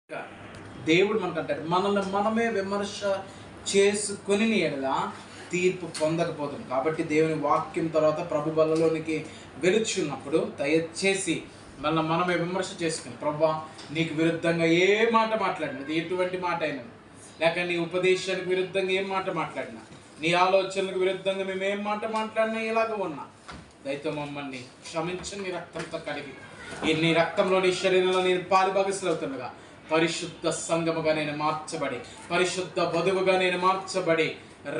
దేవుడు మనకంటాడు, మనల్ని మనమే విమర్శ చేసుకుని ఎడల తీర్పు పొందకపోతాం. కాబట్టి దేవుని వాక్యం తర్వాత ప్రభు బలలోనికి వెలుచున్నప్పుడు దయచేసి మనల్ని మనమే విమర్శ చేసుకుని, ప్రభా నీకు విరుద్ధంగా ఏ మాట మాట్లాడినది, ఎటువంటి మాట అయినా, లేక నీ ఉపదేశానికి విరుద్ధంగా ఏం మాట మాట్లాడినా, నీ ఆలోచనలకు విరుద్ధంగా మేము ఏం మాట మాట్లాడినా ఇలాగ ఉన్నా, దయతో మమ్మల్ని క్షమించని నీ రక్తంతో కడిగి, నీ రక్తంలో నీ శరీరంలో నేను పాలుభాగస్తులవుతుండగా పరిశుద్ధ సంఘముగా నేను మార్చబడి, పరిశుద్ధ వధువుగా నేను మార్చబడి,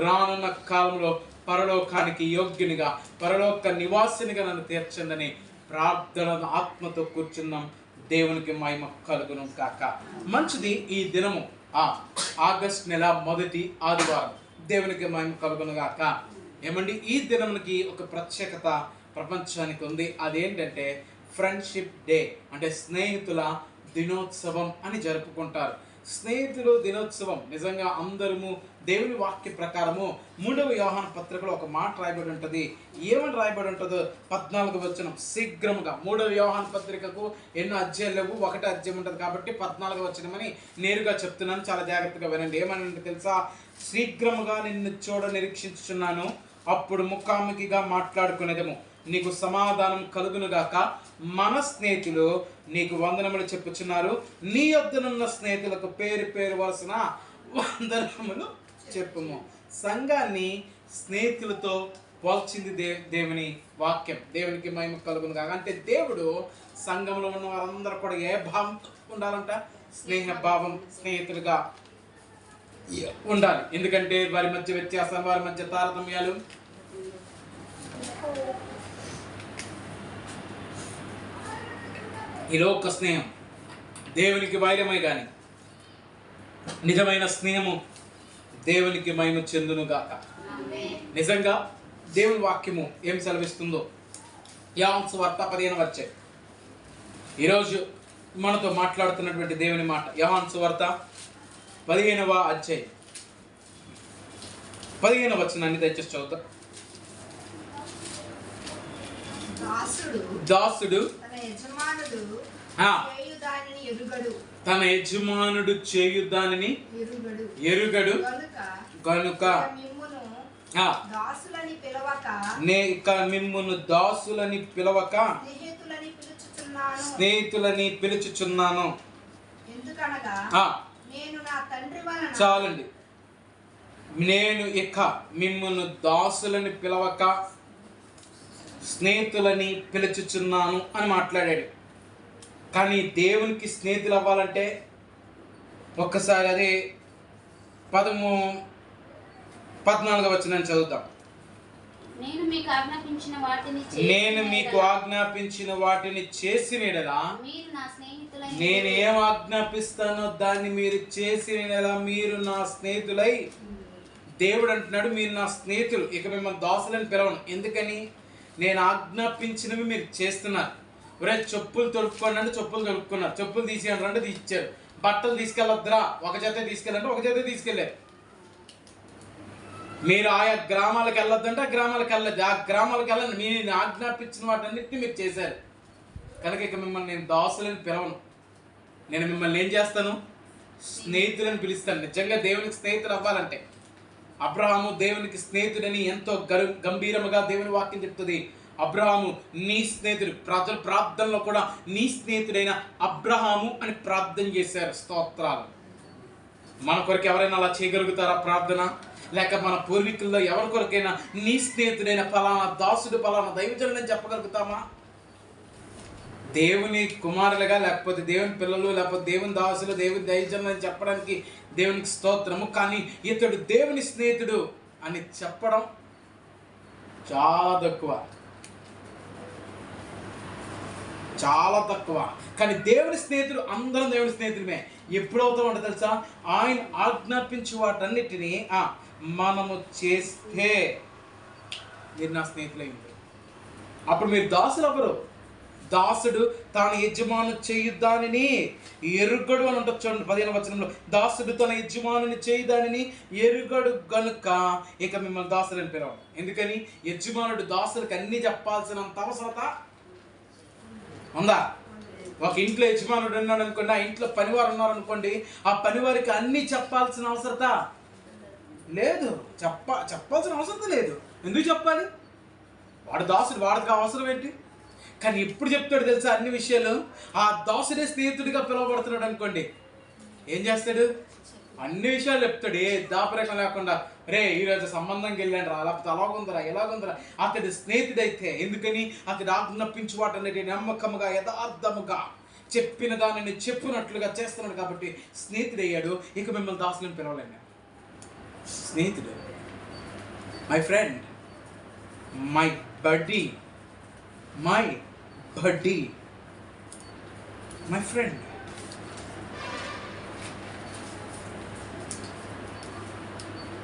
రానున్న కాలంలో పరలోకానికి యోగ్యునిగా, పరలోక నివాసినిగా నన్ను తీర్చందని ప్రార్థన ఆత్మతో కూర్చున్నాం. దేవునికి మహిమ కలుగును కాక. మంచిది. ఈ దినము ఆగస్ట్ నెల మొదటి ఆదివారం. దేవునికి మహిమ కలుగును గాక. ఏమండి, ఈ దినమునికి ఒక ప్రత్యేకత ప్రపంచానికి ఉంది. అదేంటంటే ఫ్రెండ్షిప్ డే, అంటే స్నేహితుల దినోత్సవం అని జరుపుకుంటారు. స్నేహితులు దినోత్సవం నిజంగా అందరము దేవుని వాక్య ప్రకారము 3వ యోహాను పత్రికలో ఒక మాట రాయబడి ఉంటుంది. ఏమని రాయబడి ఉంటుందో 14వ వచనం. శీఘ్రముగా 3వ యోహాను పత్రికకు ఎన్నో అధ్యాయాలు లేవు, ఒకటే అధ్యాయం ఉంటుంది కాబట్టి 14వ వచనం అని నేరుగా చెప్తున్నాను. చాలా జాగ్రత్తగా వినండి. ఏమని తెలుసా? శీఘ్రముగా నిన్ను చూడ నిరీక్షించుచున్నాను, అప్పుడు ముఖాముఖిగా మాట్లాడుకునేదము, నీకు సమాధానం కలుగునుగాక. మన స్నేహితులు నీకు వందనములు చెప్పుచున్నారు, నీ యొద్దనున్న స్నేహితులకు పేరు పేరు వలసిన వందనములు చెప్పుము. సంఘాన్ని స్నేహితులతో పోల్చింది దేవుని వాక్యం. దేవునికి మహిమ కలుగునుగాక. అంటే దేవుడు సంఘంలో ఉన్న వారందరూ కూడా ఏ భావం ఉండాలంట? స్నేహ భావం, స్నేహితులుగా ఉండాలి. ఎందుకంటే వారి మధ్య వ్యత్యాసం, వారి మధ్య తారతమ్యాలు, ఈ లోక స్నేహం దేవునికి వైరమై కానీ నిజమైన స్నేహము దేవునికి మహిమ చెందునుగాక. నిజంగా దేవుని వాక్యము ఏం సెలవిస్తుందో యోహాను సువార్త 15వ అధ్యాయం. ఈరోజు మనతో మాట్లాడుతున్నటువంటి దేవుని మాట యోహాను సువార్త 15వ అధ్యాయం 15వ వచనాన్ని దయచేసి చదువుతా. దాసుడు తన యజమానుడు చేయు దానిని ఎరుగడు గనుక మిమ్మును దాసులని పిలవక స్నేహితులని పిలుచుచున్నాను. చాలండి. నేను ఇక మిమ్మును దాసులని పిలవక స్నేహితులని పిలుచుచున్నాను అని మాట్లాడాడు. కానీ దేవునికి స్నేహితులు అవ్వాలంటే ఒక్కసారి అదే 14వ వచనాన్ని చదువుతాం. నేను మీకు ఆజ్ఞాపించిన వాటిని చేసిన యెడల నేను ఏం ఆజ్ఞాపిస్తానో దాన్ని మీరు చేసిన యెడల మీరు నా స్నేహితులై. దేవుడు అంటున్నాడు, మీరు నా స్నేహితులు, ఇక మిమ్మల్ని దాసులని పిలవను. ఎందుకని? నేను ఆజ్ఞాపించినవి మీరు చేస్తున్నారు. ఒరే చెప్పులు తొడుక్కోండి అంటే చెప్పులు తొడుక్కున్నారు, చెప్పులు తీసేయండి తీసిచ్చారు. బట్టలు తీసుకెళ్ళొద్దురా, ఒక జత తీసుకెళ్ళంటే ఒక జత తీసుకెళ్ళారు. మీరు ఆయా గ్రామాలకు వెళ్ళొద్దంటే ఆ గ్రామాలకు వెళ్ళదు, ఆ గ్రామాలకు వెళ్ళండి. మీరు ఆజ్ఞాపించిన వాటన్నిటిని మీరు చేశారు కనుక ఇక మిమ్మల్ని నేను దాసులని పిలవను. నేను మిమ్మల్ని ఏం చేస్తాను? స్నేహితులని పిలుస్తాను. నిజంగా దేవునికి స్నేహితులు అవ్వాలంటే అబ్రహాము దేవునికి స్నేహితుడని ఎంతో గంభీరముగా దేవుని వాక్యం చెప్తుంది. అబ్రహాము నీ స్నేహితుడు. ప్రజలు ప్రార్థనలో కూడా నీ స్నేహితుడైన అబ్రహాము అని ప్రార్థన చేశారు. స్తోత్రాలు. మన కొరకు ఎవరైనా అలా చేయగలుగుతారా ప్రార్థన? లేక మన పూర్వీకుల్లో ఎవరి కొరకైనా నీ స్నేహితుడైన ఫలానా దాసుడు, ఫలానా దైవజనుడని చెప్పగలుగుతామా? దేవుని కుమారులుగా, లేకపోతే దేవుని పిల్లలు, లేకపోతే దేవుని దాసులు, దేవుని దైవజనులు అని చెప్పడానికి దేవునికి స్తోత్రము. కానీ ఇతడు దేవుని స్నేహితుడు అని చెప్పడం చాలా తక్కువ, చాలా తక్కువ. కానీ దేవుని స్నేహితుడు, అందరం దేవుని స్నేహితులమే. ఎప్పుడవుతామంటే తెలుసా? ఆయన ఆజ్ఞాపించి వాటన్నిటినీ మనము చేస్తే మీరు నా స్నేహితులైంది. అప్పుడు మీరు దాసులు అవ్వరు. దాసుడు తన యజమాను చేయు దానిని ఎరుగడు అని ఉంటుంది. చూడండి 15వ వచనంలో, దాసుడు తన యజమానుని చేయు దానిని ఎరుగడు గనుక ఇక మిమ్మల్ని దాసులని పిలవను. ఎందుకని? యజమానుడు దాసులకు అన్ని చెప్పాల్సినంత అవసరత ఉందా? ఒక ఇంట్లో యజమానుడు ఉన్నాడు అనుకోండి, ఆ ఇంట్లో పనివారు ఉన్నారనుకోండి, ఆ పనివారికి అన్నీ చెప్పాల్సిన అవసరత లేదు. చెప్పాల్సిన అవసరం లేదు. ఎందుకు చెప్పాలి? వాడు దాసుడు, వాడికి అవసరం ఏంటి? కానీ ఎప్పుడు చెప్తాడు తెలుసా అన్ని విషయాలు? ఆ దాసుడే స్నేహితుడిగా పిలువబడుతున్నాడు అనుకోండి, ఏం చేస్తాడు? అన్ని విషయాలు చెప్తాడు, ఏ దాపరేఖం లేకుండా. రే ఈరోజు సంబంధంకి వెళ్ళాను రా, లేకపోతే అలాగుందరా ఎలాగుందరా. అతడి స్నేహితుడైతే ఎందుకని? అతడు ఆజ్ఞాపించు వాటన్నిటి నమ్మకముగా యథార్థముగా చెప్పిన దానిని చెప్పినట్లుగా చేస్తున్నాడు కాబట్టి స్నేహితుడయ్యాడు. ఇక మిమ్మల్ని దాసులను పిలవలేను. స్నేహితుడు, మై ఫ్రెండ్, మై బడ్డీ, మై బడ్డీ, మై ఫ్రెండ్.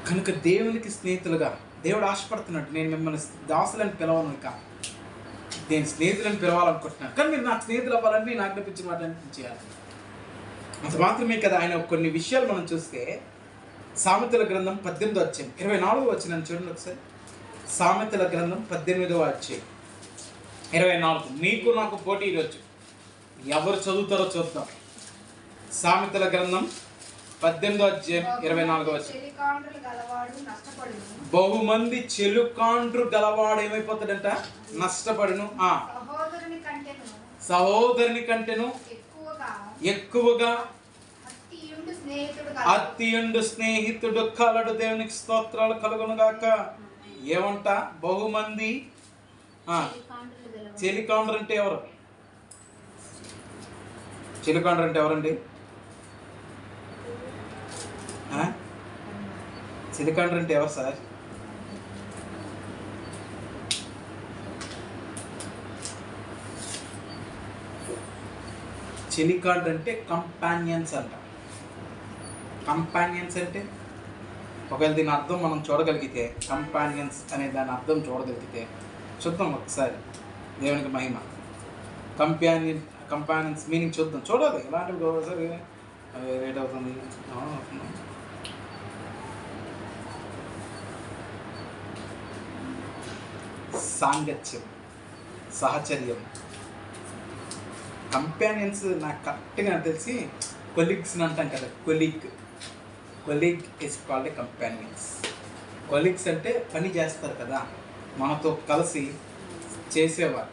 కనుక దేవునికి స్నేహితులుగా దేవుడు ఆశపడుతున్నాడు. నేను మిమ్మల్ని దాసులని పిలవను, ఇక నేను స్నేహితులను పిలవాలనుకుంటున్నాను. కానీ మీరు నాకు స్నేహితులు అవ్వాలని నేను ఆజ్ఞాపించిన వాటిని చేయాలి. అంత మాత్రమే కదా. ఆయన కొన్ని విషయాలు మనం చూస్తే సామెతల గ్రంథం 18వ అధ్యాయం 24వ వచనం చూడండి ఒకసారి. సామెతల గ్రంథం 18వ అధ్యాయం 24. నీకు నాకు పోటీ ఈరోజు ఎవరు చదువుతారో చూద్దాం. సామెతల గ్రంథం 18వ అధ్యాయం 24వ వచనం. బహుమంది చెలుకాండ్రు గలవాడు ఏమైపోతాడంట? నష్టపడును. సహోదరుని కంటేను ఎక్కువగా అత్తియుండు స్నేహితుడు కలడు. దేవునికి స్తోత్రాలు కలుగును గాక. ఏమంట? బహుమంది చెలికాండ్రు అంటే ఎవరు? చెలికాండ్రు అంటే ఎవరండి? చెలికాండ్రు అంటే ఎవరు సార్? చెలికాండ్రు అంటే కంపానియన్స్ అంట. కంపానియన్స్ అంటే ఒకవేళ దీని అర్థం మనం చూడగలిగితే, కంపానియన్స్ అనే దాని అర్థం చూడగలిగితే చూద్దాం ఒకసారి. దేవునికి మహిమ. కంపానియన్స్ మీనింగ్ చూడాలి. ఇలాంటివి ఒకసారి రేట్ అవుతుంది. సాంగత్యం, సహచర్యం. కంపానియన్స్ నాకు కరెక్ట్గా తెలిసి కొలీగ్స్ అంటాం కదా. Colleague is called a companions. Colleagues అంటే పని చేస్తారు కదా, మనతో కలిసి చేసేవారు,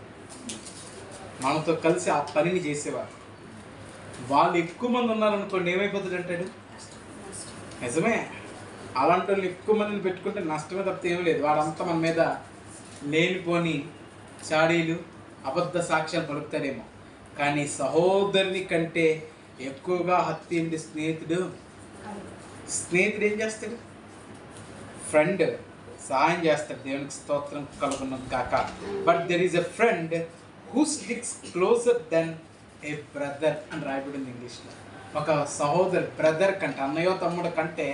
మనతో కలిసి ఆ పనిని చేసేవారు. వాళ్ళు ఎక్కువ మంది ఉన్నారనుకోండి, ఏమైపోతుంది అంటాడు? నిజమే. అలాంటి వాళ్ళు ఎక్కువ మందిని పెట్టుకుంటే నష్టమే తప్పితే ఏమీ లేదు. వాడంతా మన మీద లేనిపోని చాడీలు, అబద్ధ సాక్ష్యాలు పలుకుతాడేమో. కానీ సహోదరుని కంటే ఎక్కువగా హత్యండి స్నేహితుడు. స్నేహితుడు ఏం చేస్తాడు? ఫ్రెండ్ సహాయం చేస్తాడు. దేవునికి స్తోత్రం కలుగును కాక. But there is a friend who sticks closer than a brother అని రాయబడింది ఇంగ్లీష్లో. ఒక సహోదరు, బ్రదర్ కంటే, అన్నయ్యో తమ్ముడు కంటే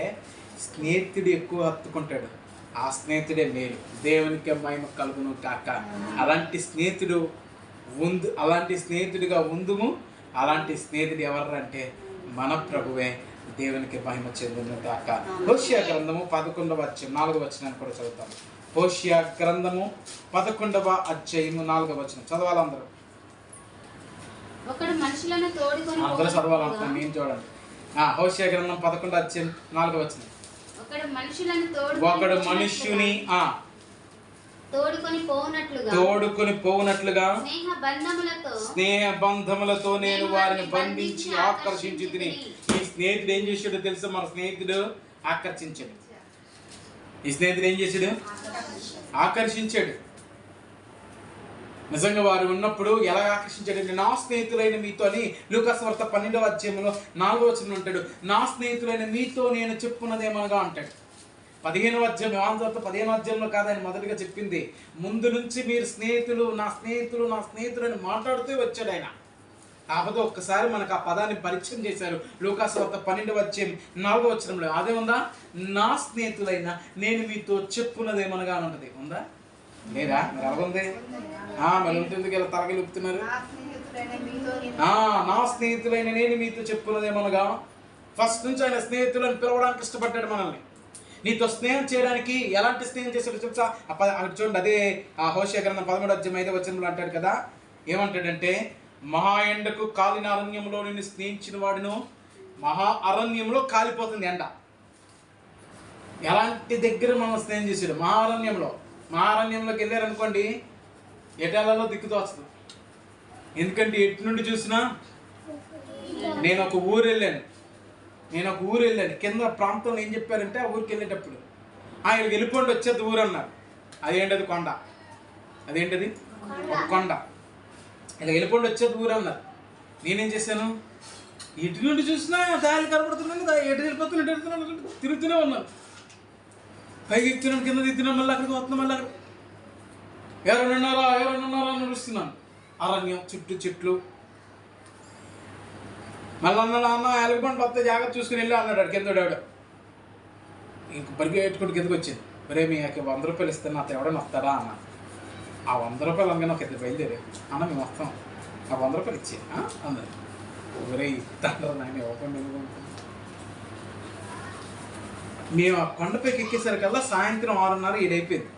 స్నేహితుడు ఎక్కువ హత్తుకుంటాడు. ఆ స్నేహితుడే మేలు. దేవునికి మహిమ కలుగును కాక. అలాంటి స్నేహితుడిగా ఉందుము. అలాంటి స్నేహితుడు ఎవరంటే మన ప్రభువే. దేవునికి మహిమ చెందును కాక. హోషియా గ్రంథము 11వ అధ్యాయం 4వ వచనాన్ని కూడా చదువుతాం. హోషియా గ్రంథము 11వ అధ్యాయము 4వ వచనం చదవాలి అందరూ. అందరూ చదవాలంటున్నాను, నేను చూడండి. హోషియా గ్రంథం 11వ అధ్యాయం 4వ వచనం. ఒకడు మనుష్యుని తోడుకొని పోవునట్లుగా స్నేహ బంధములతో నేను వారిని బంధించి ఆకర్షించి తిని. ఈ స్నేహితుడు ఏం చేశాడు తెలుసా? మన స్నేహితుడు ఆకర్షించాడు. ఈ స్నేహితుడు ఏం చేశాడు? ఆకర్షించాడు. నిజంగా వారు ఉన్నప్పుడు ఎలా ఆకర్షించాడంటే, నా స్నేహితులైన మీతో అని లూకాసు వార్త 12వ అధ్యాయంలో 4వ వచనం అంటాడు. నా స్నేహితులైన మీతో నేను చెప్పున్నదేమనగా అంటాడు. 15వ అధ్యాయం, యోహాను సువార్త 15వ అధ్యాయంలో కాదు ఆయన మొదటిగా చెప్పింది. ముందు నుంచి మీరు స్నేహితులు, నా స్నేహితులు, నా స్నేహితులు అని మాట్లాడుతూ వచ్చాడు ఆయన. కాకపోతే ఒక్కసారి మనకు ఆ పదాన్ని పరిచయం చేశారు. లూకాసు వార్త 12వ అధ్యాయం 4వ వచనంలో అదే ఉందా? నా స్నేహితులైన నేను మీతో చెప్పున్నదేమనగా అని ఉంటుంది. ఉందా లేదా? మరి ఎలాగుంది? మరి ఉంటుంది ఇలా తలగిలుపుతున్నారు. నా స్నేహితులైన నేను మీతో చెప్పున్నదేమనగా. ఫస్ట్ నుంచి ఆయన స్నేహితులను పిలవడానికి ఇష్టపడ్డాడు మనల్ని. నీతో స్నేహం చేయడానికి ఎలాంటి స్నేహం చేశాడు తెలుసా? అక్కడ చూడండి, అదే హోషియా గ్రంథం 13వ అధ్యాయం 5వ వచనంలో అంటాడు కదా. ఏమంటాడంటే, మహా ఎండకు కాలిన అరణ్యంలో నిన్ను స్నేహించిన వాడును మహా అరణ్యంలో కాలిపోతుంది ఎండ. ఎలాంటి దగ్గర మనం స్నేహం చేసాడు? మహారణ్యంలోకి వెళ్ళారనుకోండి, ఎటాలలో దిక్కుతో వస్తుంది. ఎందుకంటే ఎటు నుండి చూసినా నేను ఒక ఊరు వెళ్ళాను కింద ప్రాంతంలో ఏం చెప్పారంటే ఆ ఊరికి వెళ్ళేటప్పుడు ఆయన వెళ్ళిపోండి వచ్చేది ఊరు అన్నారు. అదేంటది కొండ, అదేంటది ఒక కొండ. ఇలా వెళ్ళిపోండి వచ్చేది ఊరు అన్నారు. నేనేం చేశాను, ఎటు నుండి చూసినా దారి కనపడుతున్నాను కదా, ఎటు వెళ్ళిపోతున్నాను తిరుగుతూనే ఉన్నాను. పైకి ఎక్కుతున్నాను, కింద దిగుతున్నాను, మళ్ళీ అక్కడికి వస్తున్నాను, మళ్ళీ అక్కడ ఎవరన్నారా అని నడుస్తున్నాను. అరణ్యం చుట్టూ చెట్లు. మళ్ళీ అన్న ఎలగబండి వస్తే జాగ్రత్త చూసుకుని వెళ్ళి అన్నాడు కిందడాడు. ఇంక పరిగెట్టుకుంటూ కిందకి వచ్చింది. మరే మీకు 100 రూపాయలు ఇస్తే నాతో ఎవడన్నా వస్తాడా అన్న. ఆ 100 రూపాయలు అనగా నాకు ఇద్దరు బయలుదేరే అన్న మేము వస్తాం, ఆ 100 రూపాయలు ఇచ్చే అన్నారు. ఒరే ఇస్తాడు నాయన ఇవ్వకుండా ఎందుకు. మేము ఆ కొండపైకి ఎక్కేసరికల్లా సాయంత్రం 6:30 7 అయిపోయింది.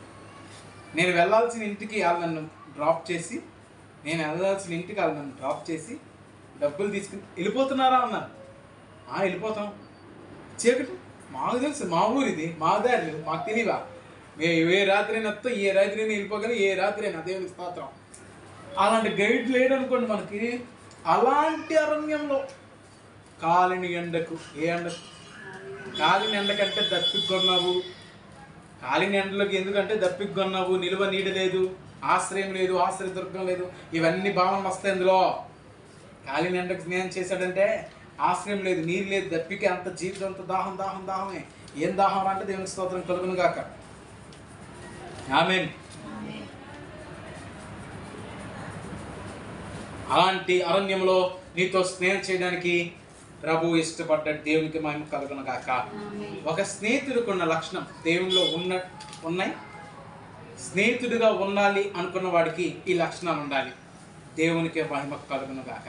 నేను వెళ్ళాల్సిన ఇంటికి వాళ్ళు నన్ను డ్రాప్ చేసి డబ్బులు తీసుకుని వెళ్ళిపోతున్నారా అన్నారు. వెళ్ళిపోతాం, చీకటి మాకు తెలుసు, మా ఊరు ఇది, మా దారి మాకు తెలియవా, ఏ రాత్రి అయినా వస్తాం, ఏ రాత్రి అయినా వెళ్ళిపోగలం, ఏ రాత్రి అయినా దేవునికి స్తోత్రం. అలాంటి గైడ్ లేడు అనుకోండి మనకి. అలాంటి అరణ్యంలో కాలిన ఎండకు, కాలిన ఎండకంటే దప్పికొన్నావు. కాలిన ఎండలోకి ఎందుకంటే దప్పికొన్నావు, నిలువ నీడ లేదు, ఆశ్రయం లేదు, ఆశ్రయ దుర్గం లేదు, ఇవన్నీ భావనలు వస్తాయి అందులో. కాలిన ఎండకు స్నేహం చేశాడంటే ఆశ్రయం లేదు, నీరు లేదు, దప్పికి అంత జీవితం అంత దాహమే. ఏం దాహం అంటే దేవునికి స్తోత్రం కలుగును గాక. ఆమేన్. అలాంటి అరణ్యంలో నీతో స్నేహం చేయడానికి ప్రభు ఇష్టపడ్డాడు. దేవునికి మహిమ కలుగును గాక. ఒక స్నేహితుడికి లక్షణం దేవునిలో ఉన్నాయి. స్నేహితుడిగా ఉండాలి అనుకున్న వాడికి ఈ లక్షణాలు ఉండాలి. దేవునికి మహిమ కలుగును గాక.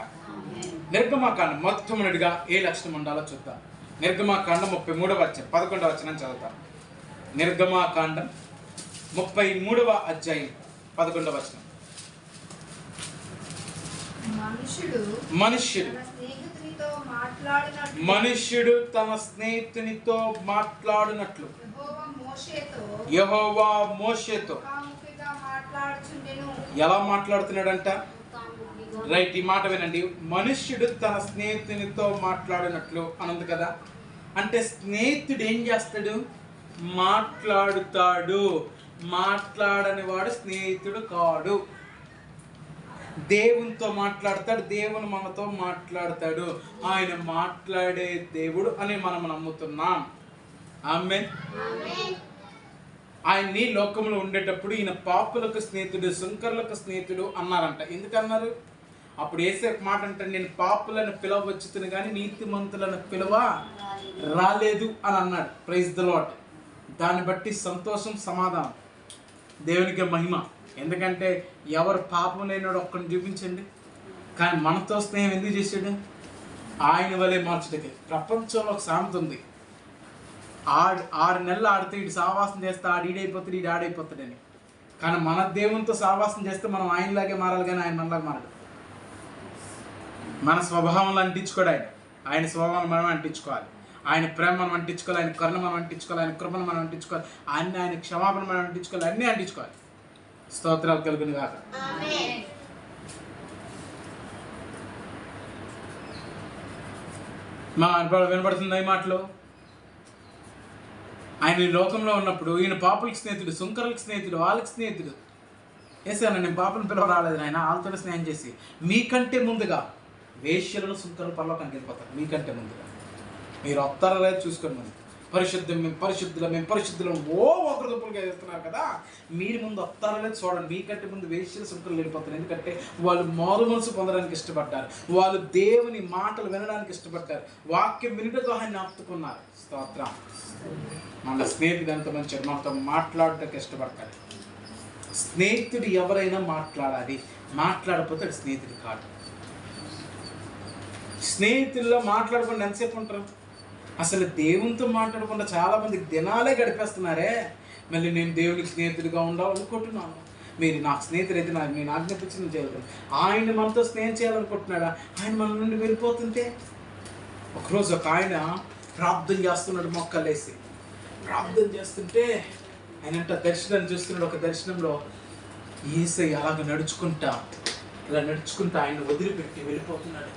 నిర్గమాకాండం మొట్టమొదటిగా ఏ లక్షణం ఉండాలో చూద్దాం. నిర్గమాకాండం 33వ అధ్యాయం 11వ వచనం చదువుతాం. నిర్గమాకాండం 33వ అధ్యాయం 11వ వచనం. మనుష్యుడు తన స్నేహితునితో మాట్లాడినట్లు యెహోవా మోషేతో ఎలా మాట్లాడుతున్నాడంట? రైట్, ఈ మాట వినండి. మనుష్యుడు తన స్నేహితునితో మాట్లాడినట్లు అనంది కదా. అంటే స్నేహితుడు ఏం చేస్తాడు? మాట్లాడుతాడు. మాట్లాడని వాడు స్నేహితుడు కాడు. దేవునితో మాట్లాడతాడు, దేవుని మనతో మాట్లాడతాడు. ఆయన మాట్లాడే దేవుడు అని మనం నమ్ముతున్నాం. ఆమేన్. ఆయన్ని లోకంలో ఉండేటప్పుడు ఈయన పాపులకు స్నేహితుడు, సుంకరులకు స్నేహితుడు అన్నారంట. ఎందుకన్నారు? అప్పుడు వేసే మాట అంటే, నేను పాపులను పిలవచ్చుతును కానీ నీతిమంతులను పిలవ రాలేదు అని అన్నాడు. Praise the Lord. దాన్ని బట్టి సంతోషం, సమాధానం. దేవునికి మహిమ. ఎందుకంటే ఎవరు పాపం లేనివాడు ఒక్కడిని చూపించండి. కానీ మనతో స్నేహం ఎందుకు చేశాడు? ఆయన వలె మార్చడానికి. ప్రపంచంలో ఒక సామెత ఉంది, 6 నెలలు ఆడితే ఇటు సావాసం చేస్తే ఈడైపోతాడు, ఈడు ఆడైపోతాడని. కానీ మన దేవునితో సావాసం చేస్తే మనం ఆయనలాగే మారాలి, కానీ ఆయన మనలాగా మారడు. మన స్వభావంలో అంటించుకోడు ఆయన స్వభావం మనం అంటించుకోవాలి. ఆయన ప్రేమ మనం అంటించుకోవాలి, ఆయన కరుణ మనం అంటించుకోవాలి, ఆయన కృపను మనం అంటించుకోవాలి, ఆయన క్షమాపణ మనం అంటించుకోవాలి, అన్నీ అంటించుకోవాలి. స్తోత్రాలు కలుగును గాక. మా వినపడుతుంది ఈ మాటలు. ఆయన ఈ లోకంలో ఉన్నప్పుడు ఈయన పాపులకు స్నేహితుడు, సుంకరులకు స్నేహితుడు, వాళ్ళకి స్నేహితుడు. వేసాను, నేను పాపను పిలవ రాలేదు ఆయన, వాళ్ళతో స్నేహం చేసి. మీకంటే ముందుగా వేశ్యలను, సుంకరులు పరలోకానికి వెళ్ళిపోతారు. మీకంటే ముందుగా మీరు వస్తారా లేదు చూసుకోండి. ముందు మేము పరిశుద్ధులం ఒకరిదొప్పులుగా చేస్తున్నారు కదా, మీరు ముందు వస్తారా లేదు చూడండి. మీకంటే ముందు వేశ్యలు, సుంకరులు వెళ్ళిపోతారు. ఎందుకంటే వాళ్ళు మారు మనసు పొందడానికి ఇష్టపడ్డారు, వాళ్ళు దేవుని మాటలు వినడానికి ఇష్టపడ్డారు, వాక్యం వినుటతో ఆయన ఆపుకున్నారు. స్తోత్రం. మన స్నేహితుడు ఎంత మంచి, మనతో మాట్లాడటానికి ఇష్టపడతాడు. స్నేహితుడు ఎవరైనా మాట్లాడాలి, మాట్లాడకపోతే అది స్నేహితుడు కాదు. స్నేహితుల్లో మాట్లాడకుండా ఎంతసేపు ఉంటారు? అసలు దేవునితో మాట్లాడకుండా చాలామంది దినాలే గడిపేస్తున్నారే. మళ్ళీ నేను దేవునికి స్నేహితుడిగా ఉండాలనుకుంటున్నాను, మీరు నాకు స్నేహితులైతే నేను ఆజ్ఞాపించిన చేయగలుగుతాను. ఆయన మనతో స్నేహం చేయాలనుకుంటున్నాడా? ఆయన మన నుండి వెళ్ళిపోతుంటే ఒకరోజు ఒక ఆయన ప్రార్థన చేస్తున్నాడు, మొక్కలేసి ప్రార్థన చేస్తుంటే ఆయన దర్శనాన్ని చూస్తున్నాడు. ఒక దర్శనంలో యేసయ్య అలాగ నడుచుకుంటా ఆయన వదిలిపెట్టి వెళ్ళిపోతున్నాడు.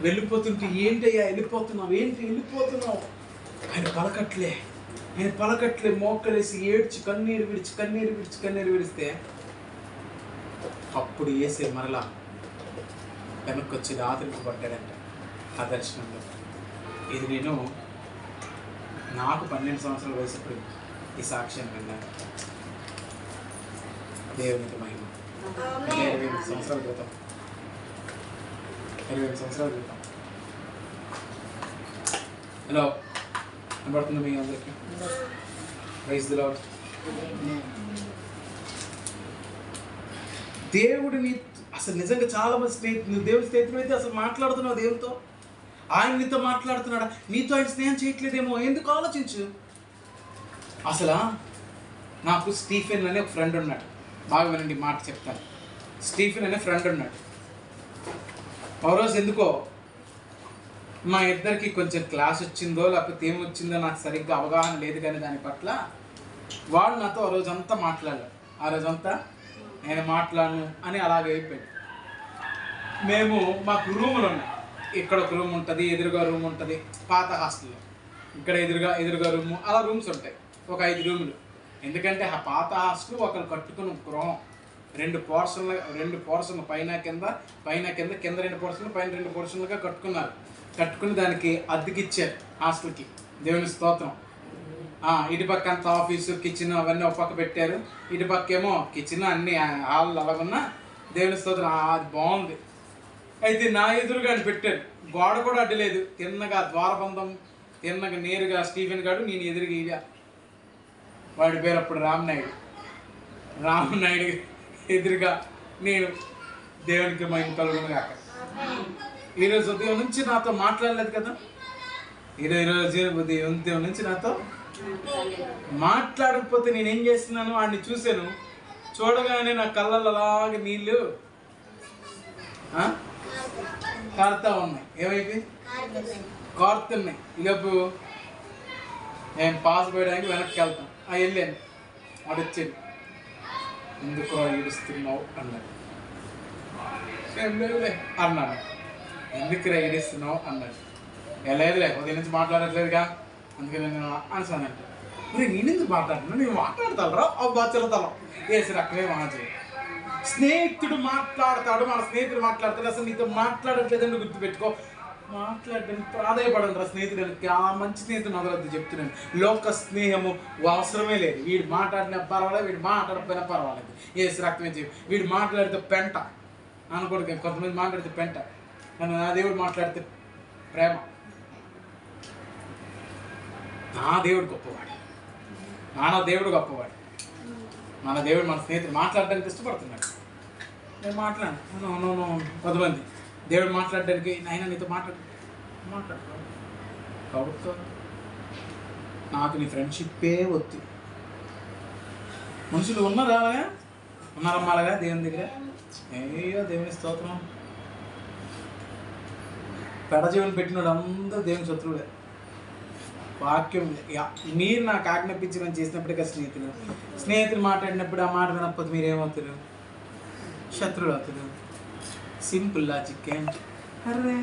వెళ్ళిపోతుంటే ఏంటయ్యా వెళ్ళిపోతున్నావు, వెళ్ళిపోతున్నావు? ఆయన పలకట్లే మోక్కలేసి ఏడ్చి కన్నీరు విడిస్తే అప్పుడు యేసయ్య మరలా వెనక్కి వచ్చి ఆదరింపబడ్డాడంట ఆ దర్శనంలో. ఇది నాకు 12 సంవత్సరాల వయసుప్పుడు ఈ సాక్ష్యాన్ని విన్నాను. దేవునికి మహిమ. 28 సంవత్సరాల క్రితం హలో కనబడుతుంది మీ అందరికీ? Praise the Lord. దేవుడిని అసలు నిజంగా చాలా మంది స్నేహితులు, దేవుడి స్నేహితులు అయితే అసలు మాట్లాడుతున్నావు దేవుడితో, ఆయన నీతో మాట్లాడుతున్నాడా? నీతో ఆయన స్నేహం చేయట్లేదేమో, ఎందుకు ఆలోచించు. అసలు నాకు స్టీఫెన్ అనే ఒక ఫ్రెండ్ ఉన్నాడు. బాగా వినండి మాట చెప్తాను. స్టీఫెన్ అనే ఫ్రెండ్ ఉన్నాడు. ఒక రోజు ఎందుకో మా ఇద్దరికి కొంచెం క్లాస్ వచ్చిందో లేకపోతే ఏమొచ్చిందో నాకు సరిగ్గా అవగాహన లేదు, కానీ దాని పట్ల వాడు నాతో ఆ రోజంతా మాట్లాడాడు. ఆ రోజంతా నేను మాట్లాడను అని అలాగే అయిపోయాడు. మాకు రూములు ఉన్నాయి. ఇక్కడ ఒక రూమ్ ఉంటుంది, ఎదురుగా రూమ్ ఉంటుంది. పాత హాస్టల్లో ఇక్కడ ఎదురుగా రూము, అలా రూమ్స్ ఉంటాయి, ఒక 5 రూములు. ఎందుకంటే ఆ పాత హాస్టల్ ఒకరు కట్టుకుని గృహం, 2 పోర్షన్లు పైన కింద 2 పోర్షన్లు పైన 2 పోర్షన్లుగా కట్టుకుని దానికి అద్దెకిచ్చారు హాస్టల్కి. దేవుని స్తోత్రం. ఇటు పక్క అంత ఆఫీసు, కిచెన్ అవన్నీ ఒక పక్క పెట్టారు. ఇటు పక్క ఏమో కిచెన్ అన్ని హాల్ అలాగున్నా. దేవుని స్తోత్రం, అది బాగుంది. అయితే నా ఎదురుగా పెట్టారు, గోడ కూడా అడ్డలేదు, తిన్నగా ద్వారబంధం తిన్నగా నేరుగా స్టీఫెన్ గారు నేను ఎదురుగా. వాడి పేరు అప్పుడు రామనాయుడు ఎదురుగా నేను. దేవునికి మహిమ కలుగును గాక. ఈరోజు ఉదయం నుంచి నాతో మాట్లాడలేదు కదా, ఈరోజు ఉదయం నుంచి నాతో మాట్లాడకపోతే నేనేం చేస్తున్నాను, వాడిని చూశాను. చూడగానే నా కళ్ళల్లో అలాగే నీళ్ళు కారుతా ఉన్నాయి. ఏమైపోయి కారుతున్నాయి. ఇలాపు నేను పాస్ పోయడానికి వెనక్కి వెళ్తాను. వెళ్ళాను. వాడు వచ్చాడు, ఎందుకు ఏడుస్తున్నావు అన్నాడు. అన్నాడు. ఎందుకురా ఏడుస్తున్నావు అన్నాడు. లేదులే ఉదయం నుంచి మాట్లాడట్లేదుగా, అందుకని నేను అనిసానంటే, నేనెందుకు మాట్లాడుతున్నా, నేను మాట్లాడతాను అబ్బా చిరతలం వేసి రకమే మాట్లాడు. స్నేహితుడు మాట్లాడతాడు, మన స్నేహితుడు మాట్లాడతాడు. అసలు నీతో మాట్లాడట్లేదని గుర్తుపెట్టుకో. మాట్లాడడానికి ప్రాధాయపడండి రా స్నేహితుడానికి. ఆ మంచి స్నేహితుడు నదలద్దు చెప్తున్నాను. లోక స్నేహము అవసరమే లేదు. వీడు మాట్లాడినా పర్వాలేదు, వీడు మాట్లాడకపోయినా పర్వాలేదు, వేసి రక్తమే చెప్పి. వీడు మాట్లాడితే పెంట అనుకోడు, కొంతమంది మాట్లాడితే పెంట, కానీ నా దేవుడు మాట్లాడితే ప్రేమ. నా దేవుడు గొప్పవాడు, నా దేవుడు గొప్పవాడు. మన దేవుడు మన స్నేహితుడు మాట్లాడడానికి ఇష్టపడుతున్నాడు. నేను మాట్లాడాను. కొంతమంది దేవుడు మాట్లాడడానికి నాయన నీతో మాట్లాడు కాబట్టి నాకు నీ ఫ్రెండ్షిప్పే వద్దు. మనుషులు ఉన్నారమ్మాలగా దేవుని దగ్గర. అయ్యో దేవుని స్తోత్రం. పెడజీవుని పెట్టినాడు అందరూ దేవుని శత్రువులే. వాక్యం మీరు నాకు ఆజ్ఞాపించమని చేసినప్పటికీ స్నేహితులు మాట్లాడినప్పుడు ఆ మాట వినకపోతే మీరేమవుతారు? శత్రువులు అవుతారు. Simple logic. ఏంటి అరే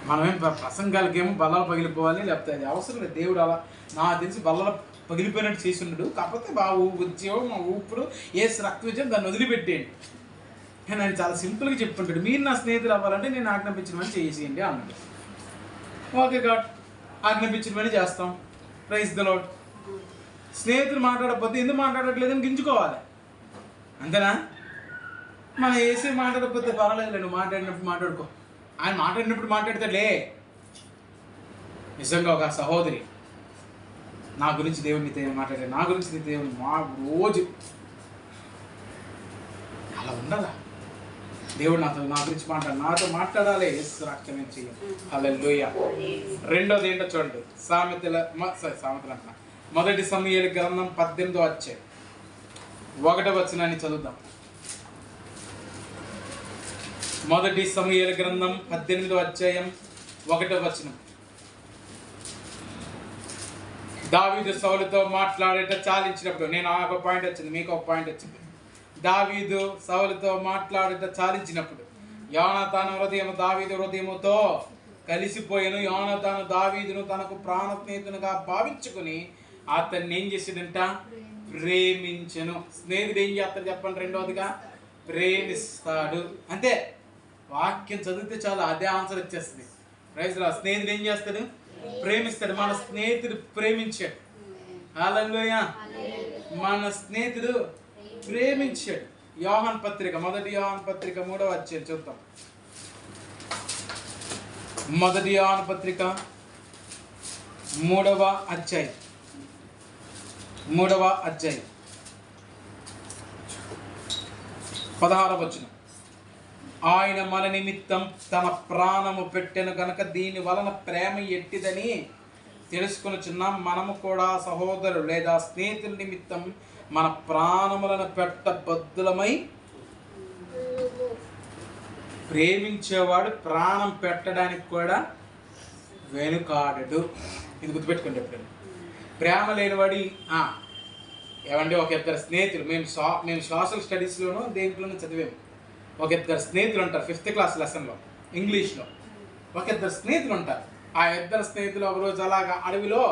మనమేం ప్రసంగాలకి ఏమో బల్లాలు పగిలిపోవాలి, లేకపోతే అది అవసరం లేదు. దేవుడు అలా నాకు తెలిసి బల్లాలు పగిలిపోయినట్టు చేసి ఉండడు. కాకపోతే బాగా ఉద్యోగం మా ఊపుడు వేసి రక్తం వచ్చాను, దాన్ని వదిలిపెట్టేయండి. నేను ఆయన చాలా సింపుల్గా చెప్పుకుంటాడు. మీరు నా స్నేహితులు అవ్వాలంటే నేను ఆజ్ఞాపించమని చేసేయండి అన్నాడు. ఓకే గాడ్, ఆజ్ఞాపించమని చేస్తాం. Praise the Lord. స్నేహితులు మాట్లాడకపోతే ఎందుకు మాట్లాడట్లేదని గింజుకోవాలి, అంతేనా? మనం వేసి మాట్లాడకపోతే పర్వాలేదు, నువ్వు మాట్లాడినప్పుడు మాట్లాడుకో. ఆయన మాట్లాడినప్పుడు మాట్లాడతాడులే. నిజంగా ఒక సహోదరి నా గురించి దేవుడు నీతో మాట్లాడాడు, నా గురించి నీ దేవుడు రోజు అలా ఉండాలా? దేవుడు నా గురించి నాతో మాట్లాడాలి. రక్తమే చెయ్యం. హల్లెలూయా. రెండోది ఏంటో చూడండి. సామెతలు అంటున్నా, మొదటి సమూయేలు గ్రంథం 18వ అధ్యాయం. 1వ వచనాన్ని చదువుదాం. 1 సమూయేలు గ్రంథం 18వ అధ్యాయం 1వ వచనం. దావీదు సౌలుతో మాట్లాడేట చాలించినప్పుడు, నేను ఒక పాయింట్ వచ్చింది, మీకు ఒక పాయింట్ వచ్చింది. దావీదు సౌలుతో మాట్లాడేట చాలించినప్పుడు యోనాతాను హృదయం దావీదు హృదయముతో కలిసిపోయాను. యోనాతాను దావీదును తనకు ప్రాణ స్నేహితునిగా భావించుకుని అతన్ని ఏం చేసాడంట? ప్రేమించను. స్నేహితుడు ఏం చేస్తాడు చెప్పండి? రెండవదిగా ప్రేమిస్తాడు. అంతే, వాక్యం చదివితే చాలు అదే ఆన్సర్ వచ్చేస్తుంది. ప్రైజ్ లా. స్నేహితుడు ఏం చేస్తాడు? ప్రేమిస్తాడు. మన స్నేహితుడు ప్రేమించాడు. హల్లెలూయా. మన స్నేహితుడు ప్రేమించాడు. యోహాను పత్రిక, 1 యోహాను పత్రిక 3వ అధ్యాయం చూద్దాం. 1 యోహాను పత్రిక 3వ అధ్యాయం 16వ వచనం. ఆయన మన నిమిత్తం తన ప్రాణము పెట్టెను గనక దీని వలన ప్రేమ ఎట్టిదని తెలుసుకొనుచున్నాం. మనము కూడా సహోదరులు లేదా స్నేహితుల నిమిత్తం మన ప్రాణములను పెట్టబద్దులమై. ప్రేమించేవాడు ప్రాణం పెట్టడానికి కూడా వెనుకాడడు. ఇది గుర్తుపెట్టుకోండి ఎప్పుడైనా. ప్రేమ లేనివాడి ఏమండి, ఒక ఇద్దరు స్నేహితులు, మేము సోషల్ స్టడీస్లోనూ దేంట్లోనూ చదివాము. ఒక ఇద్దరు స్నేహితులు ఉంటారు 5th క్లాస్ లెసన్లో ఇంగ్లీష్లో. ఒక ఇద్దరు స్నేహితులు ఉంటారు. ఆ ఇద్దరు స్నేహితులు ఒకరోజు అలాగా అడవిలో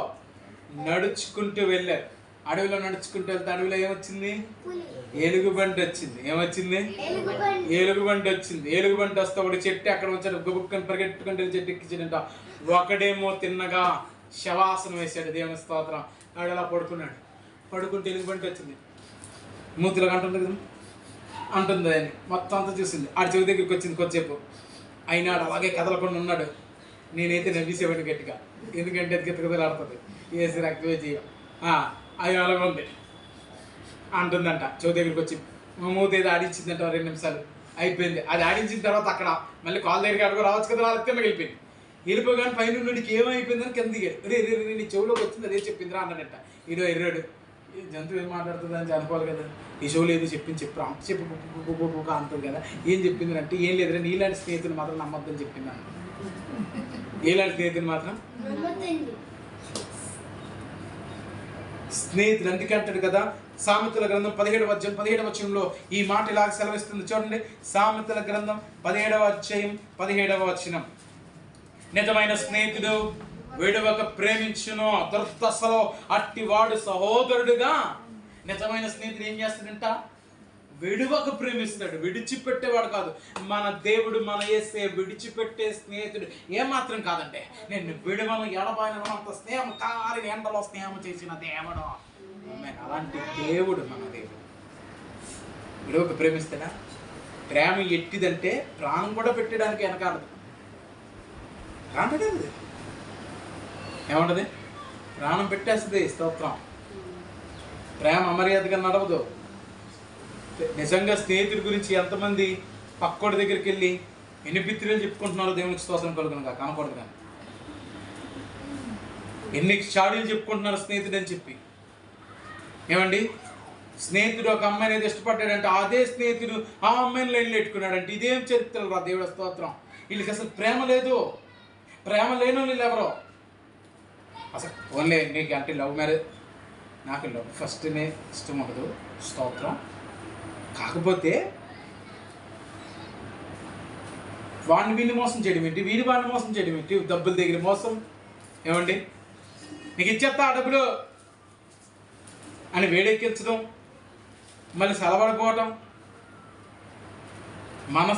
నడుచుకుంటూ వెళ్ళారు. అడవిలో నడుచుకుంటూ వెళ్తే అడవిలో ఏమొచ్చింది? ఎలుగుబంటి వచ్చింది. ఏమొచ్చింది? ఎలుగుబంటి వచ్చింది. ఎలుగుబంటి వస్తే ఒకటి చెట్టు అక్కడ వచ్చాడు. గుబుక్కని పరిగెట్టుకుంటే చెట్టు ఎక్కించాడంట. ఒకడేమో తిన్నగా శవాసనం వేశాడు. దేవుని స్తోత్రం. ఆడు అలా పడుకున్నాడు. పడుకుంటే ఎలుగుబంటి వచ్చింది. మూతిలో అంటుంది కదా, అంటుంది అని మొత్తం అంతా చూసింది. ఆడి చెవి దగ్గరికి వచ్చింది. కొద్దిసేపు అయినాడు అలాగే కదలకుండా ఉన్నాడు. నేనైతే నవ్వేసేవాడిని గట్టిగా, ఎందుకంటే అది గిత్తగదలు ఆడుతుంది. వేసి రక్తమే చేయం అది అలాగ ఉంది అంటుందంట. చెవి దగ్గరికి వచ్చి మూత ఏదో ఆడించిందంట. 2 నిమిషాలు అయిపోయింది. అది ఆడించిన తర్వాత అక్కడ మళ్ళీ కాల్ దగ్గరికి అడుగు రావచ్చు కదా, వాళ్ళ కిందకి వెళ్ళిపోయింది. వెళ్ళిపోగానే పైన నుండికి ఏమైపోయిందని కింద దిగాడు. రే నీ చెవులోకి వచ్చింది, అదే చెప్పిందిరా అన్నాడంట. ఈడో ఎర్రాడు. ఈ జంతువు ఏం మాట్లాడుతుంది అని అనుకోవాలి కదా. ఈ షోలో ఏదో చెప్పింది అంత చెప్పు అంటుంది కదా. ఏం చెప్పింది అంటే, ఏం లేదురా నీలాంటి స్నేహితులు మాత్రం నమ్మొద్దని చెప్పింది అన్న. ఏలాంటి స్నేహితులు మాత్రం స్నేహితులు అందుకే అంటాడు కదా. సామెతల గ్రంథం 17వ అధ్యాయం 17వ వచనంలో ఈ మాట ఇలాగ సెలవిస్తుంది. చూడండి, సామెతల గ్రంథం 17వ అధ్యాయం 17వ వచనం. నిజమైన స్నేహితుడు విడువక ప్రేమించును, దుర్దశలో అట్టివాడు సహోదరుడుగా. నిజమైన స్నేహితుడు ఏం చేస్తాడంట? విడువక ప్రేమిస్తాడు. విడిచిపెట్టేవాడు కాదు. మన దేవుడు, మన యేసే విడిచిపెట్టే స్నేహితుడు ఏమాత్రం కాదండి. నేను విడువను ఎడబాయను అంత స్నేహం కాని ఎండలో స్నేహం చేసిన దేవుడు. అలాంటి దేవుడు మన దేవుడు. విడువక ప్రేమిస్తాడా? ప్రేమ ఎట్టిదంటే ప్రాణం కూడా పెట్టడానికి వెనకాడదు. రాంటది ఏమంటది? ప్రాణం పెట్టేస్తుంది. స్తోత్రం. ప్రేమ అమర్యాదగా నడవదు. నిజంగా స్నేహితుడి గురించి ఎంతమంది పక్కోడి దగ్గరికి వెళ్ళి ఎన్ని పిత్రులు చెప్పుకుంటున్నారో దేవునికి స్తోత్రం కలుగునుగా. కనకూడదు కానీ ఎన్ని చాడీలు చెప్పుకుంటున్నారు స్నేహితుడు అని చెప్పి. ఏమండి, స్నేహితుడు ఒక అమ్మాయిని ఏదో ఇష్టపడ్డాడంటే అదే స్నేహితుడు ఆ అమ్మాయిని లైన్లో పెట్టుకున్నాడంటే ఇదేం చరిత్రలు రా దేవుడి స్తోత్రం. వీళ్ళకి అసలు ప్రేమ లేదు. ప్రేమ లేని వీళ్ళు ఎవరో అసలు. ఓన్లీ నీకు అంటే లవ్ మ్యారేజ్. నాకు లవ్ ఫస్ట్నే ఇష్టం ఉండదు. స్తోత్రం. కాకపోతే వాడిని వీడిని మోసం చేయడం ఏంటి, వీడి వాడిని మోసం చేయడం ఏంటి, డబ్బుల దగ్గర మోసం. ఏమండి, నీకు ఇచ్చేస్తా ఆ డబ్బులు అని వేడెక్కించడం, మళ్ళీ సెలవడిపోవటం. మన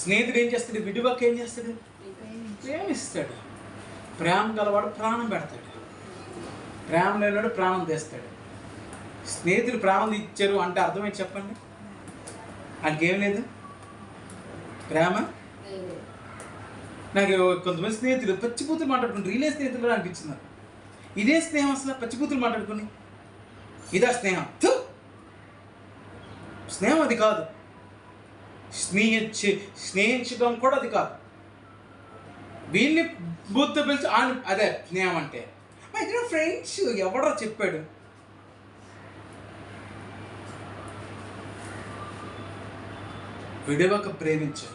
స్నేహితుడు ఏం చేస్తాడు? విడివక్క ఏం చేస్తాడు? ప్రేమిస్తాడు. ప్రేమ గలవాడు ప్రాణం పెడతాడు. ప్రేమ లేనివాడు ప్రాణం తీస్తాడు. స్నేహితులు ప్రాణం ఇచ్చారు అంటే అర్థమైంది చెప్పండి. ఆయనకేం లేదు ప్రేమ. నాకు కొంతమంది స్నేహితులు పచ్చిపూతులు మాట్లాడుకుని రీలే స్నేహితులు అనిపించింది. ఇదే స్నేహం అసలు? పచ్చిపూతులు మాట్లాడుకుని ఇదా స్నేహం? స్నేహం అది కాదు. స్నేహించడం కూడా అది కాదు. వీళ్ళని బూత్తో పిలిచి అదే స్నేహం అంటే. మా ఇద్దరు ఫ్రెండ్స్ ఎవడో చెప్పాడు. విడవక ప్రేమించు,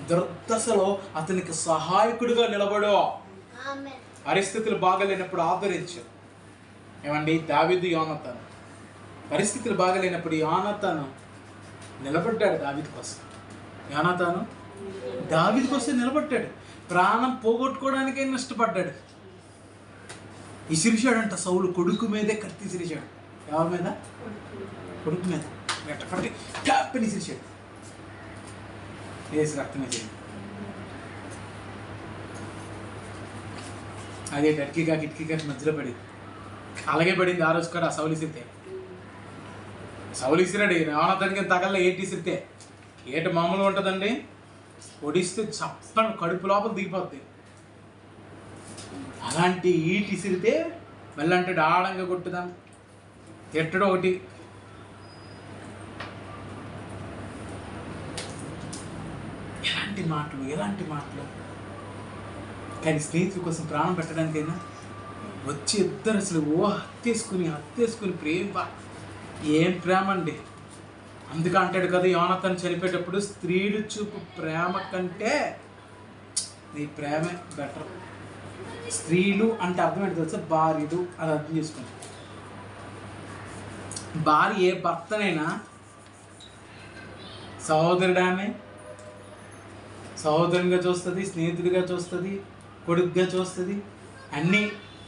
దుర్దశలో అతనికి సహాయకుడిగా నిలబడు, పరిస్థితులు బాగలేనప్పుడు ఆదరించు. ఏమండి, దావీదు యోనాతాను పరిస్థితులు బాగలేనప్పుడు యోనాతాను నిలబడ్డాడు దావీదు కోసం. యోనాతాను దావీదు కోసం నిలబడ్డాడు, ప్రాణం పోగొట్టుకోవడానికే నష్టపడ్డాడు. ఇసిరిచాడంట సౌలు కొడుకు మీదే కత్తి ఇసిరిచాడు. ఎవరి మీద? కొడుకు మీద. పట్టి క్యాప్ని ఇసిరిచాడు. వేసి రక్తమే చేయండి. అదే గట్టిగా కిటికీగా మధ్యలో పడింది. అలాగే పడింది ఆ రోజు కూడా. సౌలు ఇసిరితే సౌలు ఇసిరాడు. యోనాతానుకి తగల ఏటి ఇసిరితే ఏటి మామూలుగా ఉంటుందండి, ఒడిస్తే చప్పని కడుపు లోపల దిగిపోద్ది. అలాంటి ఈటి ఇసిరితే మళ్ళీ అంటే ఆడంగా కొట్టుదాం, తిట్టడం ఒకటి. ఎలాంటి మాటలు. కానీ స్నేహితుల కోసం ప్రాణం పెట్టడానికైనా వచ్చి ఇద్దరు అసలు హత్యేసుకుని ప్రేమ. ఏం ప్రేమ అండి. అందుకే అంటాడు కదా యోనాతాను చనిపోయేటప్పుడు, స్త్రీలు చూపు ప్రేమ కంటే నీ ప్రేమే బెటర్. స్త్రీలు అంటే అర్థం ఏంటి తెలుసా? భార్యలు అని అర్థం చేసుకోండి. భార్య ఏ భర్తనైనా సహోదరునిగా చూస్తుంది, స్నేహితుడిగా చూస్తుంది, కొడుకుగా చూస్తుంది, అన్నీ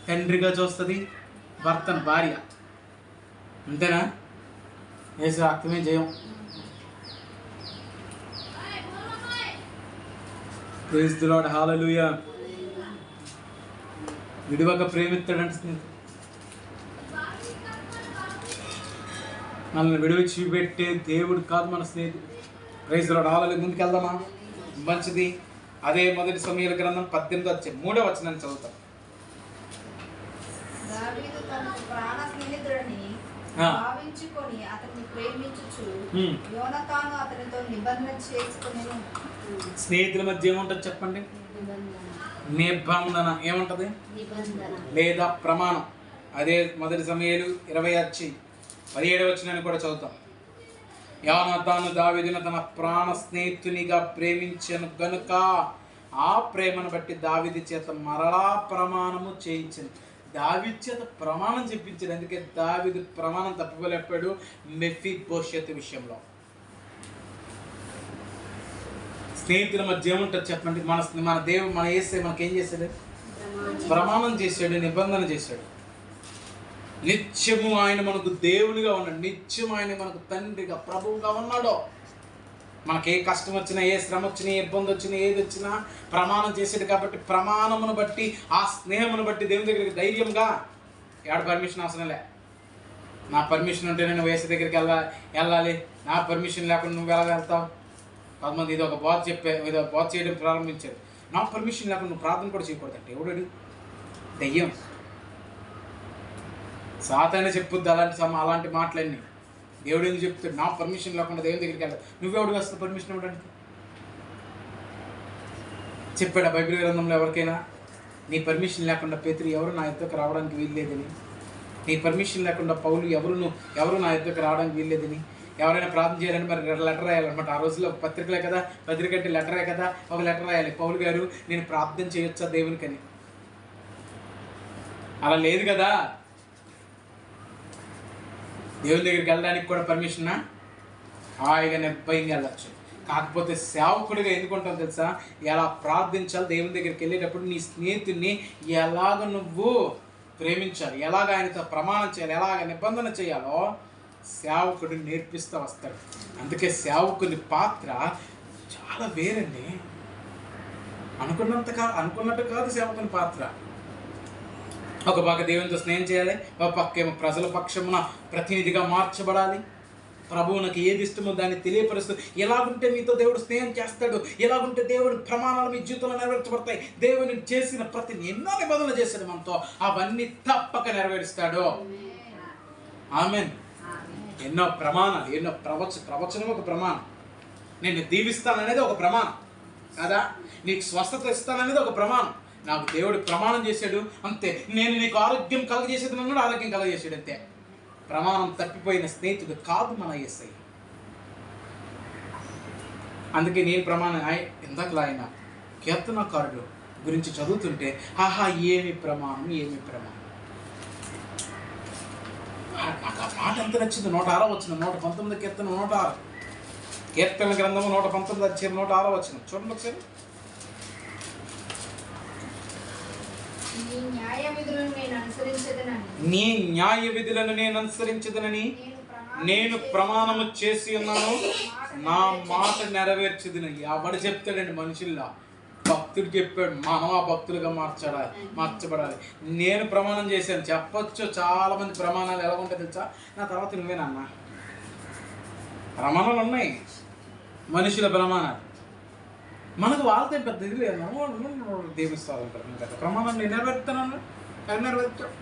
తండ్రిగా చూస్తుంది భర్తను. భార్య అంతేనా? యేసు రక్తమే జయం. ప్రైజ్ ది లార్డ్, హల్లెలూయా. విడివక ప్రేమిస్తాడంటే స్నేహితుడు, మనల్ని విడివిచ్చి పెట్టే దేవుడు కాదు మన స్నేహితుడు. ప్రైజ్ ది లార్డ్, హల్లెలూయా. ముందుకు వెళ్దామా? మంచిది. అదే మొదటి సమూయేలు గ్రంథం 18:3 వచనాన్ని చదువుతాం. స్నేహితుల మధ్య ఏముంటుంది చెప్పండి? నిబంధన. ఏముంటది? లేదా ప్రమాణం. అదే మొదటి సమూయేలు 20:17 వచనాన్ని కూడా చదువుతాం. యోనాతాను దావీదును తన ప్రాణ స్నేహితునిగా ప్రేమించను గనుక ఆ ప్రేమను బట్టి దావీదు చేత మరలా ప్రమాణము చేయించను. దావీదు చేత ప్రమాణం చెప్పించాడు. అందుకే దావీదు ప్రమాణం తప్పిపోలేపాడు మెఫీబోషెతు విషయంలో. స్నేహితుల మధ్య ఏముంటుంది చెప్పండి? మన దేవుడు, మన యేసయ్య మనకేం చేశాడు? ప్రమాణం చేశాడు, నిబంధన చేశాడు. నిత్యము ఆయన మనకు దేవునిగా ఉన్నాడు, నిత్యం ఆయన మనకు తండ్రిగా ప్రభువుగా ఉన్నాడు. మనకి ఏ కష్టం వచ్చినా, ఏ శ్రమ వచ్చినా, ఏ ఇబ్బంది వచ్చినా, ఏది వచ్చినా ప్రమాణం చేసాడు. కాబట్టి ప్రమాణమును బట్టి, ఆ స్నేహమును బట్టి దేవుని దగ్గరికి ధైర్యంగా, ఎవడ పర్మిషన్ అవసరం లే. నా పర్మిషన్ ఉంటే నేను వేసే దగ్గరికి వెళ్ళాలి, నా పర్మిషన్ లేకుండా నువ్వు ఎలా వెళ్తావు? కొంతమంది ఇది ఒక బోధ చేయడం ప్రారంభించారు. నా పర్మిషన్ లేకుండా నువ్వు ప్రార్థన కూడా చేయకూడదంటే ఎవడు? దెయ్యం. సాతానే చెప్పుద్ది అలాంటి మాటలన్నీ. దేవుడు ఎందుకు చెప్తాడు? నా పర్మిషన్ లేకుండా దేవుని దగ్గరికి వెళ్ళాలి. నువ్వెవడు వస్తావు పర్మిషన్ ఇవ్వడానికి? చెప్పాడు బైబిల్ గ్రంథంలో ఎవరికైనా? నీ పర్మిషన్ లేకుండా పేతురు ఎవరు నా యుద్ధకు రావడానికి వీల్లేదని, నీ పర్మిషన్ లేకుండా పౌలు ఎవరు నా యుద్ధకు రావడానికి వీల్లేదని. ఎవరైనా ప్రార్థన చేయాలని మరి లెటర్ రాయాలన్నమాట. ఆ రోజుల్లో పత్రిక అంటే లెటరే కదా. ఒక లెటర్ రాయాలి, పౌలు గారు నేను ప్రార్థన చేయొచ్చా దేవునికని. అలా లేదు కదా. దేవుని దగ్గరికి వెళ్ళడానికి కూడా పర్మిషనా? హాయిగా నిర్భయంగా వెళ్ళచ్చు. కాకపోతే సేవకుడిగా ఎందుకుంటావు తెలుసా? ఎలా ప్రార్థించాలి, దేవుని దగ్గరికి వెళ్ళేటప్పుడు నీ స్నేహితుడిని ఎలాగ నువ్వు ప్రేమించాలి, ఎలాగ ఆయనతో ప్రమాణం చేయాలి, ఎలాగ నిబంధన చేయాలో సేవకుడు నేర్పిస్తూ వస్తాడు. అందుకే సేవకుని పాత్ర చాలా వేరండి. అనుకున్నట్టు కాదు సేవకుని పాత్ర. ఒక పక్క దేవునితో స్నేహం చేయాలి, ఒక పక్క ఏమో ప్రజల పక్షమున ప్రతినిధిగా మార్చబడాలి. ప్రభువునకు ఏది ఇష్టమో దాన్ని తెలియపరుస్తూ, ఎలాగుంటే మీతో దేవుడు స్నేహం చేస్తాడు, ఎలాగుంటే దేవుడి ప్రమాణాలు మీ జీవితంలో నెరవేర్చబడతాయి, దేవుని చేసిన ప్రతి ఎన్నో నిబంధనలు చేశాడు మనతో, అవన్నీ తప్పక నెరవేరుస్తాడు. ఆమేన్. ఎన్నో ప్రమాణాలు, ఎన్నో ప్రవచనం ఒక ప్రమాణం. నేను దీవిస్తాననేది ఒక ప్రమాణం కదా. నీకు స్వస్థత ఇస్తాననేది ఒక ప్రమాణం. నాకు దేవుడు ప్రమాణం చేశాడు అంతే. నేను నీకు ఆరోగ్యం కలగజేసేది అన్నాడు, ఆరోగ్యం కలగజేసాడు అంతే. ప్రమాణం తప్పిపోయిన స్నేహితుడు కాదు మన యేసయ్య. అందుకే నేను ప్రమాణం ఇందాకలా ఆయన కీర్తనకారుడు గురించి చదువుతుంటే ఆహా ఏమి ప్రమాణం, ఏమి ప్రమాణం. నాకు ఆ మాట ఎంత నచ్చింది. 106 వచ్చిన 119 కీర్తన 106 కీర్తన గ్రంథము 119 అధ్యాయం 106 వచ్చిన చూడండి ఒకసారి. నీ న్యాయ విధులను నేను అనుసరించదనని నేను ప్రమాణము చేసి ఉన్నాను, నా మాట నెరవేర్చదని. ఎవడు చెప్తాడండి మనుషుల్లా? భక్తుడు చెప్పాడు. మనం ఆ భక్తులుగా మార్చబడాలి. నేను ప్రమాణం చేశాను చెప్పొచ్చు. చాలా మంది ప్రమాణాలు ఎలా ఉంటాయి తెలుసా? నా తర్వాత నువ్వేనన్నా. ప్రమాణాలు ఉన్నాయి, మనుషుల ప్రమాణాలు. మనకు వాళ్ళతో పెద్ద ఇది లేదు. దేవిస్తారు అంటారు. ప్రమాణం నేను నెరవేర్తాను, నెరవేర్చావు.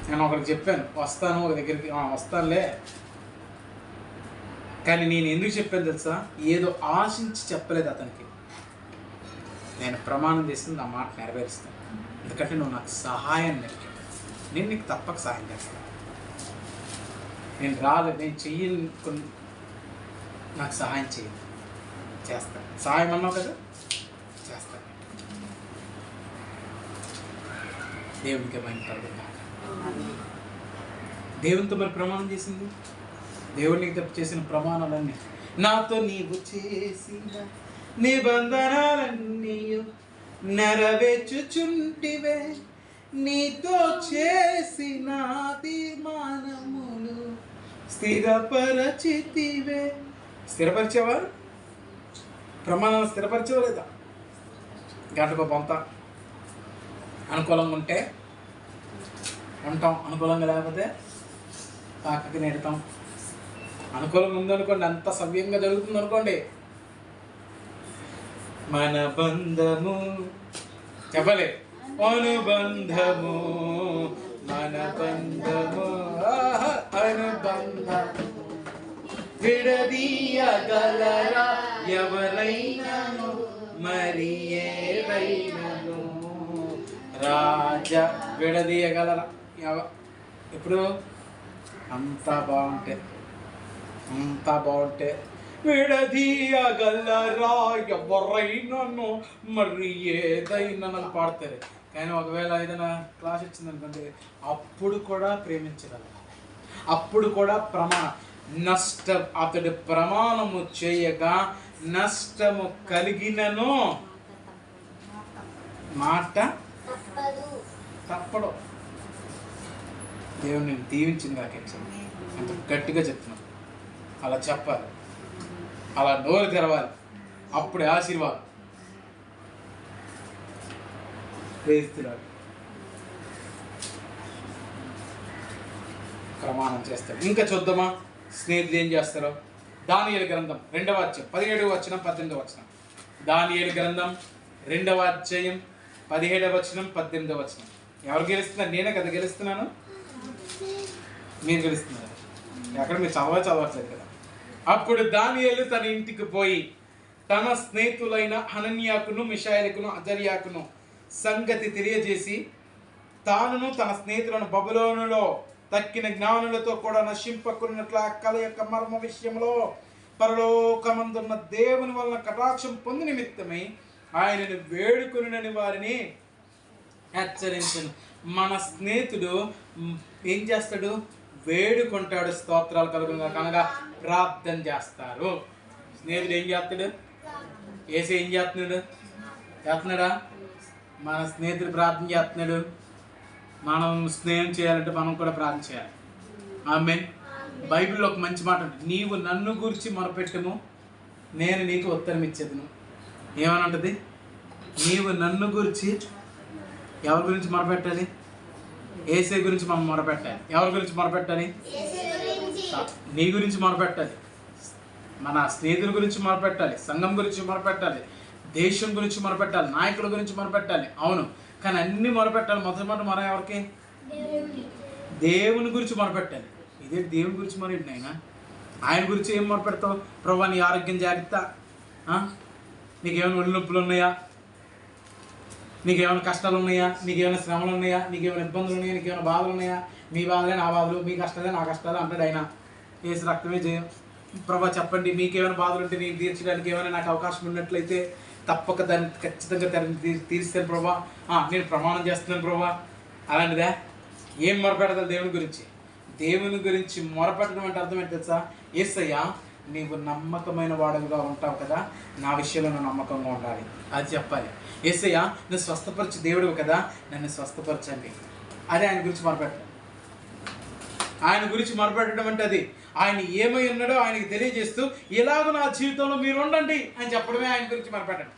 నేను ఒకరికి చెప్పాను వస్తాను, ఒక దగ్గరికి వస్తానులే. కానీ నేను ఎందుకు చెప్పాను తెలుసా? ఏదో ఆశించి చెప్పలేదు అతనికి. నేను ప్రమాణం చేసింది నా మాట నెరవేరుస్తాను, ఎందుకంటే నువ్వు నాకు సహాయం నేర్పావు. నేను నీకు తప్పక సహాయం చేస్తాను. నేను రాలేదు, నేను చెయ్యను, నాకు సహాయం చేయండి, చేస్తాను. సహాయం అన్నావు కదా, చేస్తాను. దేవునికి భయపడదు. దేవునితో మరి ప్రమాణం చేసింది. దేవునికి తప్పు చేసిన ప్రమాణాలన్నీ, నాతో నీవు చేసిన నిబంధనలన్నీ నెరవేర్చుచుంటివే, నీతో చేసిన తీర్మానములు స్థిరపరచితివే. స్థిరపరిచేవా? ప్రమాణాలు స్థిరపరిచేవా లేదా? గంటకు పొంత అనుకూలంగా ఉంటే ఉంటాం, అనుకూలంగా లేకపోతే పక్కకి నెడతాం. అనుకూలంగా ఉందనుకోండి, అంత సవ్యంగా జరుగుతుంది అనుకోండి. మన బంధము చెప్పలే, అనుబంధము, మన బంధము, అనుబంధము విడదీయగలరా ఎవరైనాను, మరి ఏదైనాను. రాజా విడదీయగలరా ఇప్పుడు? అంతా బాగుంటే విడదీయగలరా ఎవరైనాను, మరి ఏదైనా నన్ను పాడతారు. కానీ ఒకవేళ ఏదైనా క్లాస్ వచ్చిందనుకోండి, అప్పుడు కూడా ప్రేమించగలరు. అప్పుడు కూడా నష్టం, అతడు ప్రమాణము చేయగా నష్టము కలిగినను మాట తప్పడు. దేవుని నేను దీవించింది కాకెచ్చాను, అంత గట్టిగా చెప్తున్నాను. అలా చెప్పాలి, అలా నోరు తెరవాలి, అప్పుడే ఆశీర్వాదం. వేస్తున్నాడు, ప్రమాణం చేస్తాడు. ఇంకా చూద్దామా స్నేహితులు ఏం చేస్తారో? దానియేలు గ్రంథం 2వ అధ్యాయం 17వ వచనం 18వ వచనం. దానియేలు గ్రంథం 2వ అధ్యాయం 17వ వచనం 18వ వచనం. ఎవరు గెలుస్తున్నారు? నేనే కదా గెలుస్తున్నాను, మీరు గెలుస్తున్నారు. ఎక్కడ మీరు చదవట్లేదు కదా. అప్పుడు దానియేలు తన ఇంటికి పోయి తన స్నేహితులైన హనన్యాకును, మిషాయేలుకును, అజర్యాకును సంగతి తెలియజేసి, తానును తన స్నేహితులను బబులోనులో తక్కిన జ్ఞానులతో కూడా నశింపకున్నట్ల కల యొక్క మర్మ విషయంలో పరలోకమందున్న దేవుని వలన కటాక్షం పొంది నిమిత్తమై ఆయనను వేడుకొనునని వారిని హెచ్చరించను. మన స్నేహితుడు ఏం చేస్తాడు? వేడుకుంటాడు. స్తోత్రాలు కలుగుగా కనుక ప్రార్థన చేస్తారు. స్నేహితుడు ఏం చేస్తాడు? ఏసీ ఏం చేస్తున్నాడా? మన స్నేహితుడు ప్రార్థన చేస్తున్నాడు. మనం స్నేహం చేయాలంటే మనం కూడా ప్రార్థన చేయాలి. ఆమేన్. బైబిల్లో ఒక మంచి మాట ఉంటుంది, నీవు నన్ను గురించి మొరపెట్టము, నేను నీకు ఉత్తరం ఇచ్చేదను. ఏమని ఉంటుంది? నీవు నన్ను గురించి, ఎవరి గురించి మొరపెట్టాలి? ఏసే గురించి మనం మొరపెట్టాలి. ఎవరి గురించి మొరపెట్టాలి? నీ గురించి మొరపెట్టాలి, మన స్నేహితుల గురించి మొరపెట్టాలి, సంఘం గురించి మొరపెట్టాలి, దేశం గురించి మొరపెట్టాలి, నాయకుల గురించి మొరపెట్టాలి. అవును, కానీ అన్ని మొరపెట్టాలి. మొదటి మన ఎవరికి? దేవుని గురించి మొరపెట్టాలి. ఇదే దేవుని గురించి మరి ఆయన గురించి ఏం మొరపెడతావు? ప్రభువా నీ ఆరోగ్యం జాగ్రత్త, నీకేమైనా ఒళ్ళు నొప్పులు ఉన్నాయా, నీకేమైనా కష్టాలు ఉన్నాయా, నీకేమైనా శ్రమలు ఉన్నాయా, నీకేమైనా ఇబ్బందులు ఉన్నాయా, నీకేమైనా బాధలు ఉన్నాయా? మీ బాధలే నా బాధలు, మీ కష్టాలే నా కష్టాలు అంటాడు ఆయన. ఏసు రక్తమే జయం. ప్రభా చెప్పండి, మీకు ఏమైనా బాధలు ఉంటే నేను తీర్చడానికి ఏమైనా నాకు అవకాశం ఉన్నట్లయితే తప్పక దాన్ని ఖచ్చితంగా తీరుస్తాను ప్రభా, నేను ప్రమాణం చేస్తున్నాను ప్రభా. అలాంటిదా? ఏం మొరపెడతారు దేవుని గురించి? దేవుని గురించి మొరపెట్టడం అంటే అర్థం ఏంటి తెలుసా? యేసయ్యా నీవు నమ్మకమైన వాడుగా ఉంటావు కదా, నా విషయంలో నువ్వు నమ్మకంగా ఉండాలి, అది చెప్పాలి. యేసయ్యా నువ్వు స్వస్థపరచు దేవుడు కదా, నన్ను స్వస్థపరచండి. అదే ఆయన గురించి మొరపెట్టడం. ఆయన గురించి మొరపెట్టడం అంటే అది ఆయన ఏమై ఉన్నాడో ఆయనకి తెలియజేస్తూ ఇలాగ నా జీవితంలో మీరు ఉండండి అని చెప్పడమే ఆయన గురించి మొరపెట్టండి.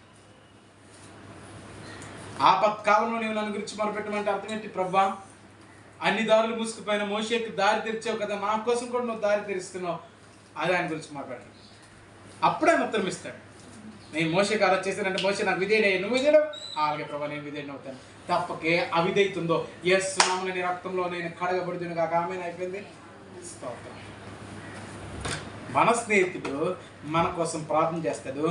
ఆపత్కాలంలో నీవు నన్ను గురించి మొరపెట్టమంటే అర్థం ఏంటి? ప్రభా అన్ని దారులు మూసుకుపోయిన మోషేకి దారి తెరిచావు కదా, నా కోసం కూడా నువ్వు దారి తెరుస్తున్నావు, అది ఆయన గురించి మాట్లాడండి. అప్పుడే ఆయన ఉత్తరం ఇస్తాడు. నేను మోషేకి అలా చేశానంటే మోషే నాకు విధేయుడే, నువ్వు విధేయడం, అలాగే ప్రభా నేను విధేయుడు అవుతాను. తప్పకే అవిధేయుతుందో యేసునామమున నీ రక్తంలో నేను కడగబడుతున్న కాక ఆమేన్ అయిపోయింది. స్తోత్రం. మన స్నేహితుడు మన కోసం ప్రార్థన చేస్తాడు,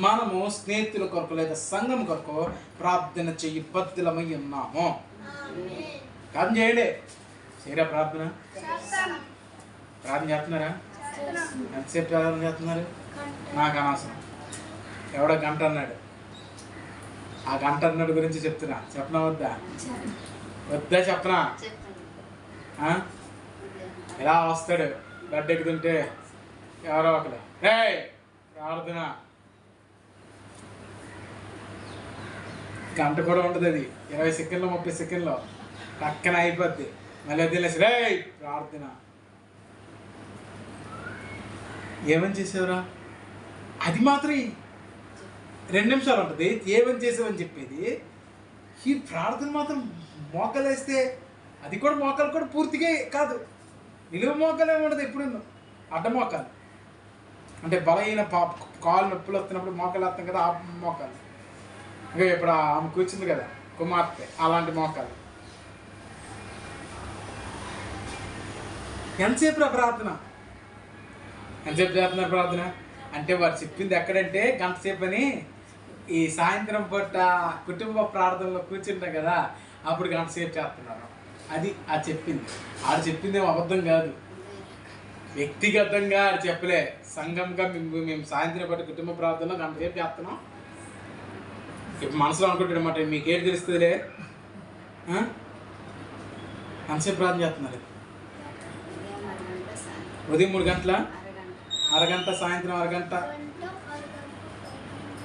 మనము స్నేహితుల కొరకు లేదా సంఘం కొరకు ప్రార్థన చెయ్యి బద్దులమై ఉన్నాము. ప్రార్థన చేయండి. చేయరా ప్రార్థన? ప్రార్థన చేస్తున్నారా? ఎంతసేపు ప్రార్థన చేస్తున్నారు? నాకు అనవసరం. ఎవడో గంట అన్నాడు, ఆ గంట అన్నాడు గురించి చెప్తున్నా. చెప్పనా వద్దా? వద్దా చెప్పనా? ఎలా వస్తాడు గడ్డెక్కుతుంటే ఎవరో ఒకరు, ప్రార్థన గంట కూడా ఉండదు, అది 20 సెకండ్లు 30 సెకండ్లో పక్కన అయిపోద్ది. మళ్ళీ వదిలేసి ప్రార్థన. ఏమని చేసేవరా? అది మాత్రం 2 నిమిషాలు ఉంటుంది. ఏమని చేసావని చెప్పేది. ఈ ప్రార్థన మాత్రం మోకలేస్తే, అది కూడా మోకాలు కూడా పూర్తిగా కాదు, నిలువ మోకాలే ఉండదు, ఎప్పుడు అడ్డ మోకాలు. అంటే బలహీన కాలు నొప్పులు వస్తున్నప్పుడు మోకాలు వస్తాం కదా, ఆ మోకాలు. ఇంకా ఇప్పుడు ఆమె కూర్చుంది కదా కుమార్తె, అలాంటి మోకాలు. ఎంతసేపు ప్రార్థన? ఎంతసేపు చేస్తున్నారు ప్రార్థన? అంటే వారు చెప్పింది ఎక్కడంటే గంట సేపు అని. ఈ సాయంత్రం పూట కుటుంబ ప్రార్థనలో కూర్చుంటాం కదా, అప్పుడు గంట సేపు చేస్తున్నారు. అది చెప్పింది. ఆడు చెప్పింది అబద్ధం కాదు, వ్యక్తిగతంగా ఆడు చెప్పలే. సంఘంగా మేము సాయంత్రం పూట కుటుంబ ప్రార్థనలో గంట సేపు చేస్తున్నాం. ఇప్పుడు మనసులో అనుకుంటాడు అన్నమాట, మీకేం తెలుస్తుందిలే, ఎంతసేపు ప్రార్థన చేస్తున్నారు? ఉదయం 3 గంటల, అరగంట, సాయంత్రం అరగంట,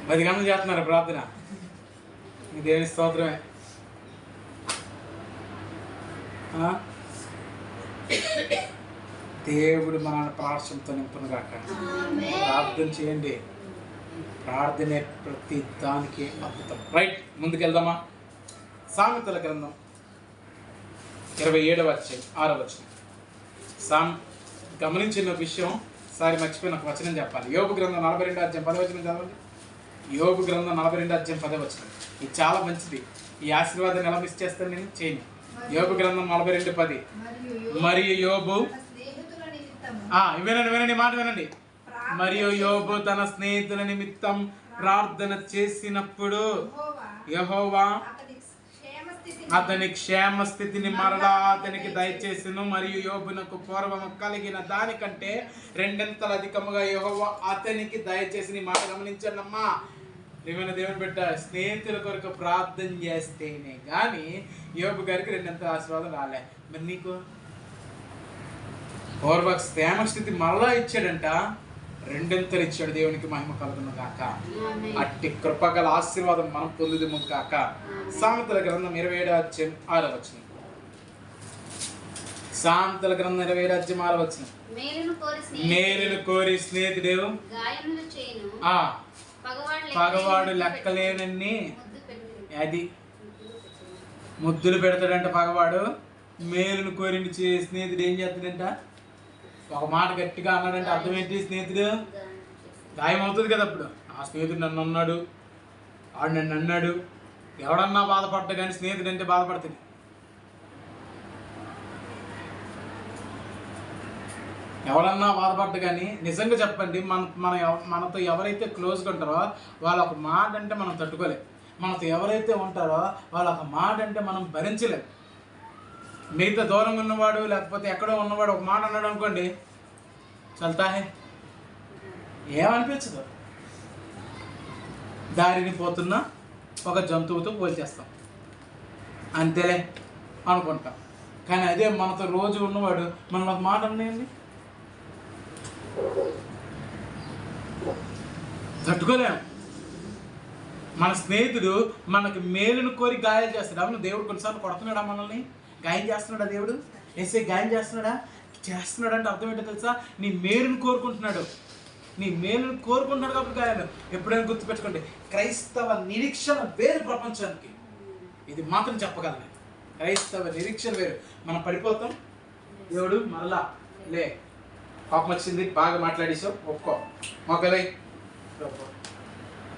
10 గంటలు చేస్తున్నారు ప్రార్థన. దేవుని స్తోత్రమే. దేవుడు మనల్ని ప్రార్థనతో నింపును గాక. ప్రార్థన చేయండి. ప్రార్థనే ప్రతి దానికి అద్భుతం. రైట్, ముందుకెళ్దామా? సామెతల గ్రంథం 27వ అధ్యాయం 6వ వచనం. గమనించిన విషయం సారి మర్చిపోయిన ఒక వచనం చెప్పాలి. యోబు గ్రంథం 42వ అధ్యాయం 10వ వచనం చదవండి. యోబు గ్రంథం 42వ అధ్యాయం 10వ వచనం. ఇది చాలా మంచిది. ఈ ఆశీర్వాదాన్ని ఎలా మిస్ చేస్తాను నేను? చేయను. యోబు గ్రంథం 42:10. మరియు యోబు, వినండి మాట వినండి. మరియు యోబు తన స్నేహితుల నిమిత్తం ప్రార్థన చేసినప్పుడు యెహోవా అతని క్షేమ స్థితిని మరలా అతనికి దయచేసెను. మరియు యోబునకు పూర్వము కలిగిన దానికంటే 2 అధికముగా యెహోవా అతనికి దయచేసిన మాట గమనించండమ్మా. దేవుని బిడ్డ, స్నేహితుల కొరకు ప్రార్థన చేస్తేనే కానీ యోబు గారికి 2 ఆశీర్వాదం రాలే. మరి నీకు పూర్వ క్షేమ స్థితి మరలా ఇచ్చాడంట, 2 ఇచ్చాడు. దేవునికి మహిమ కలుగును గాక. అట్టి కృపగల ఆశీర్వాదం మనం పొందుదుము గాక. సామెతల గ్రంథం 27వ అధ్యాయం 6వ వచనం. సామెతల గ్రంథం 27వ అధ్యాయం 6వ వచనం. మేలును కోరి స్నేహితుడు పగవాడు లెక్కలేనన్ని అది ముద్దులు పెడతాడంట. పగవాడు మేలును కోరిని స్నేహితుడు ఏం చేస్తాడంట? ఒక మాట గట్టిగా అన్నాడంటే అర్థం ఏంటి? స్నేహితుడు గాయం అవుతుంది కదా. అప్పుడు ఆ స్నేహితుడు నన్ను అన్నాడు, ఆడు నన్ను అన్నాడు. ఎవడన్నా బాధపడ్డా కానీ స్నేహితుడు అంటే బాధపడుతుంది. ఎవరన్నా బాధపడ్డా కానీ నిజంగా చెప్పండి, మనతో ఎవరైతే క్లోజ్గా ఉంటారో వాళ్ళ ఒక మాట అంటే మనం తట్టుకోలేం. మనతో ఎవరైతే ఉంటారో వాళ్ళ ఒక మాట అంటే మనం భరించలేం. మిగతా దూరంగా ఉన్నవాడు లేకపోతే ఎక్కడో ఉన్నవాడు ఒక మాట అన్నాడు అనుకోండి, చల్తాహే ఏమనిపించదు. దారిని పోతున్న ఒక జంతువుతో పోల్చేస్తాం, అంతేలే అనుకుంటాం. కానీ అదే మనతో రోజు ఉన్నవాడు మనం ఒక మాట అన్నాయండి తట్టుకోలేము. మన స్నేహితుడు మనకి మేలును కోరి గాయాలు చేస్తాడు. అవును, దేవుడు కొన్నిసార్లు కొడుతున్నాడా మనల్ని? గాయం చేస్తున్నాడా దేవుడు? ఏసై గాయం చేస్తున్నాడా? చేస్తున్నాడు అంటే అర్థం ఏంటో తెలుసా? నీ మేలును కోరుకుంటున్నాడు. నీ మేలును కోరుకుంటున్నాడు కాబట్టి గాయాలు. ఎప్పుడైనా గుర్తుపెట్టుకోండి, క్రైస్తవ నిరీక్షణ వేరు ప్రపంచానికి. ఇది మాత్రం చెప్పగలను, క్రైస్తవ నిరీక్షణ వేరు. మనం పడిపోతాం, దేవుడు మరలా లే, కోపం వచ్చింది, బాగా మాట్లాడేసావు, ఒప్పుకో, మొక్కలై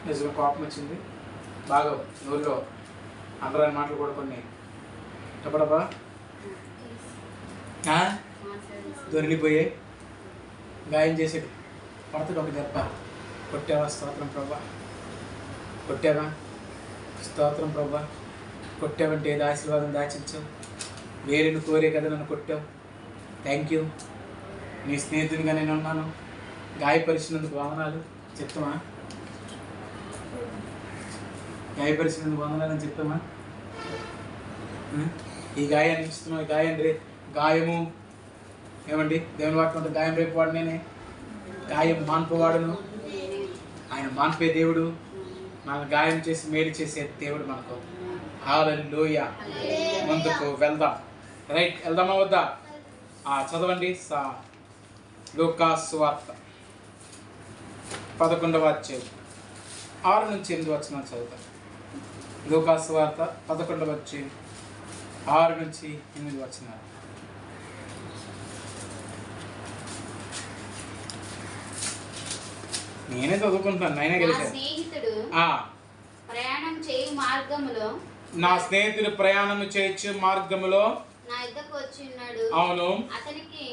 నిజంగా కోపం వచ్చింది, బాగా ఊళ్ళో అందరూ మాటలు కూడా కొన్ని చెప్పడబ్బా దొరికిపోయాయి, గాయం చేసాడు, పడతాడు ఒక దెబ్బ. కొట్టావా? స్తోత్రం ప్రభా. కొట్టావా? స్తోత్రం ప్రభా. కొట్టావంటే ఏదో ఆశీర్వాదం దాచించావు, వేరేను కోరే కదా నన్ను కొట్టావు, థ్యాంక్ యూ. నీ స్నేహితునిగా నేను ఉన్నాను, గాయపరిచినందుకు వందనాలు చెప్తామా? గాయపరిచినందుకు వందనాలని చెప్తామా? ఈ గాయాన్ని ఇస్తున్నాం, ఈ గాయం గాయము ఏమండి, దేవుని వాక్యం అంటే గాయం రేపువాడు నేనే, గాయం మాన్పవాడును, ఆయన మాన్పే దేవుడు, మన గాయం చేసి మేలు చేసే దేవుడు మనకు. హల్లెలూయా. ముందుకు వెళ్దాం. రైట్, వెళ్దామా వద్దా? చదవండి లూకా సువార్త 11వ అధ్యాయం 6 నుంచి 8 వచనాలు చదువుతాం. లూకా సువార్త 11వ అధ్యాయం 6 నుంచి 8 వచనాలు. నేనే చదువుకుంటున్నాను, నేనే గెలిచాను. నా స్నేహితుడు ప్రయాణం చేయొచ్చు మార్గములో నా యొద్దకు వచ్చినాడు. అవును, అతనికి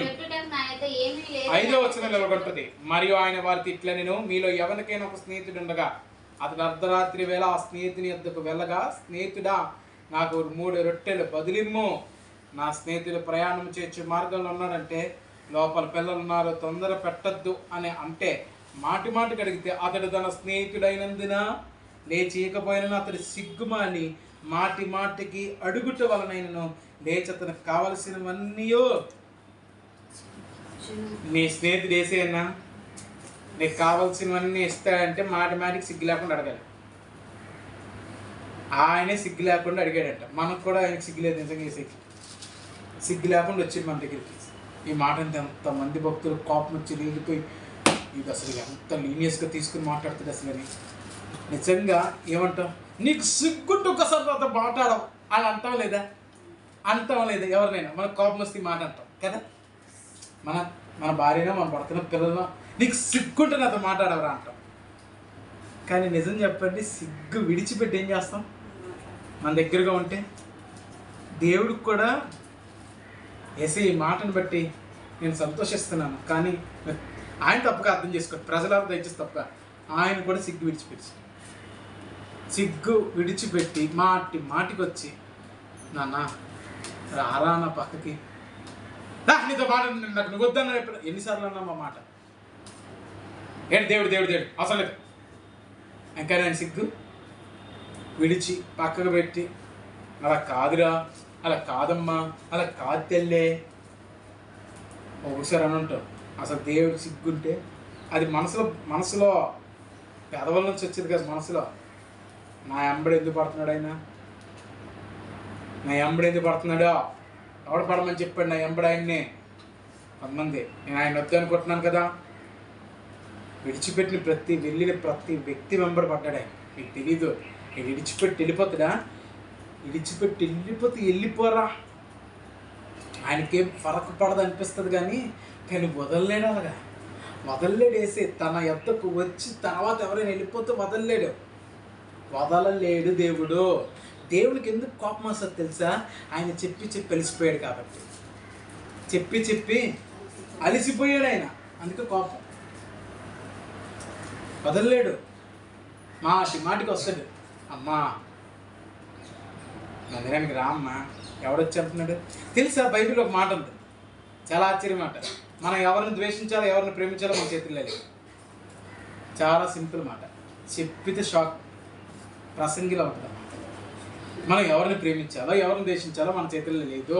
పెట్టుటకు నా యొద్ద ఏమీ లేదు. 5వ వచనం నిలబడుతుంది. మరియు ఆయన వారితో ఇట్లా, నేను మీలో ఎవరికైనా ఒక స్నేహితుడు ఉండగా అతడు అర్ధరాత్రి వేళ ఆ స్నేహితుని యొద్దకు వెళ్ళగా, స్నేహితుడా నాకు 3 రొట్టెలు బదులిమ్ము. నా స్నేహితుడు ప్రయాణం చేయొచ్చు మార్గంలో ఉన్నాడంటే, లోపల పిల్లలు ఉన్నారు, తొందర పెట్టద్దు అని అంటే, మాటి మాటికి అడిగితే అతడు తన స్నేహితుడైనందున లేచియకపోయినను అతడు సిగ్గుమాని మాటి మాటికి అడుగుట వలనైనను లేచి అతనికి కావలసినవన్నీ నీ స్నేహితుడు వేసేయన్నా, నీకు కావాల్సినవన్నీ ఇస్తాడంటే మాటి మాటికి సిగ్గు లేకుండా అడగాలి. ఆయనే సిగ్గు లేకుండా అడిగాడంట. మనకు కూడా ఆయనకి సిగ్గు లేదు, నిజంగా వేసేకి సిగ్గు లేకుండా వచ్చింది మన దగ్గరికి. ఈ మాట అంటే ఎంతమంది భక్తులు కోపం వచ్చి వెళ్ళిపోయి, ఇది అసలు ఎంత లీనియస్గా తీసుకుని మాట్లాడుతుంది అసలు అని. నిజంగా ఏమంటాం, నీకు సిగ్గుంటూ ఒకసారి తర్వాత మాట్లాడవు అని అంటాం లేదా? అంటాం లేదా? ఎవరినైనా మనకు కోపం వస్తే మాట అంటాం కదా. మన భార్యనో మన భర్తనో పిల్లలనో నీకు సిగ్గుంటే నాతో మాట్లాడవరా అంటాం. కానీ నిజం చెప్పండి, సిగ్గు విడిచిపెట్టి ఏం చేస్తాం? మన దగ్గరగా ఉంటే దేవుడికి కూడా వేసే ఈ మాటను బట్టి నేను సంతోషిస్తున్నాను. కానీ ఆయన తప్పుగా అర్థం చేసుకోండి, ప్రజలంతా దయచేసి తప్పుగా, ఆయన కూడా సిగ్గు విడిచిపెట్టి మాటికి వచ్చి, నాన్న రారా నా పక్కకి, నీతో మాట నాకు నువ్వు వద్దన్న. ఎన్నిసార్లు అన్నా మా మాట ఏంటి, దేవుడు అసలు లేదు. ఇంకా నేను సిగ్గు విడిచి పక్కకు పెట్టి, అలా కాదురా, అలా కాదమ్మా, అలా కాదు తెల్లే, ఒకసారి అని ఉంటావు. అసలు దేవుడు సిగ్గుంటే అది మనసులో పెదవుల నుంచి వచ్చేది కదా, మనసులో నా ఎంబడి ఎందుకు పడుతున్నాడు ఆయన, నా ఎంబడి ఎందుకు పడుతున్నాడో, ఎవడు పడమని చెప్పాడు నా ఎంబడి ఆయన్ని? కొంతమంది నేను ఆయన వద్దు అనుకుంటున్నాను కదా. విడిచిపెట్టిన వెళ్ళిన ప్రతి వ్యక్తి వెంబడి పడ్డాడు ఆయన. మీకు తెలీదు, నేను విడిచిపెట్టి వెళ్ళిపోతాడా? విడిచిపెట్టి వెళ్ళిపోరా, ఆయనకేం ఫరక్ పడదు అనిపిస్తుంది, కానీ వదలలేడు. అలాగా వదలలేడు. వేసే తన యొద్దకు వచ్చి తర్వాత ఎవరైనా వెళ్ళిపోతే వదలలేడు దేవుడు. దేవుడికి ఎందుకు కోపం వస్తుంది తెలుసా? ఆయన చెప్పి అలిసిపోయాడు కాబట్టి. చెప్పి అలిసిపోయాడు ఆయన, అందుకే కోపం. వదలలేడు, మాటికి వస్తాడు. అమ్మా మందిరానికి రా అమ్మా, ఎవడొచ్చి అంటున్నాడు తెలుసా? బైబిల్లో ఒక మాట ఉంది, చాలా ఆశ్చర్యం మాట. మనం ఎవరిని ద్వేషించాలో ఎవరిని ప్రేమించాలో మన చేతుల్లో లేదు. చాలా సింపుల్ మాట, చెప్పితే షాక్. ప్రసంగిలో ఉంటుంది. మనం ఎవరిని ప్రేమించాలో ఎవరిని ద్వేషించాలో మన చేతుల్లో లేదు.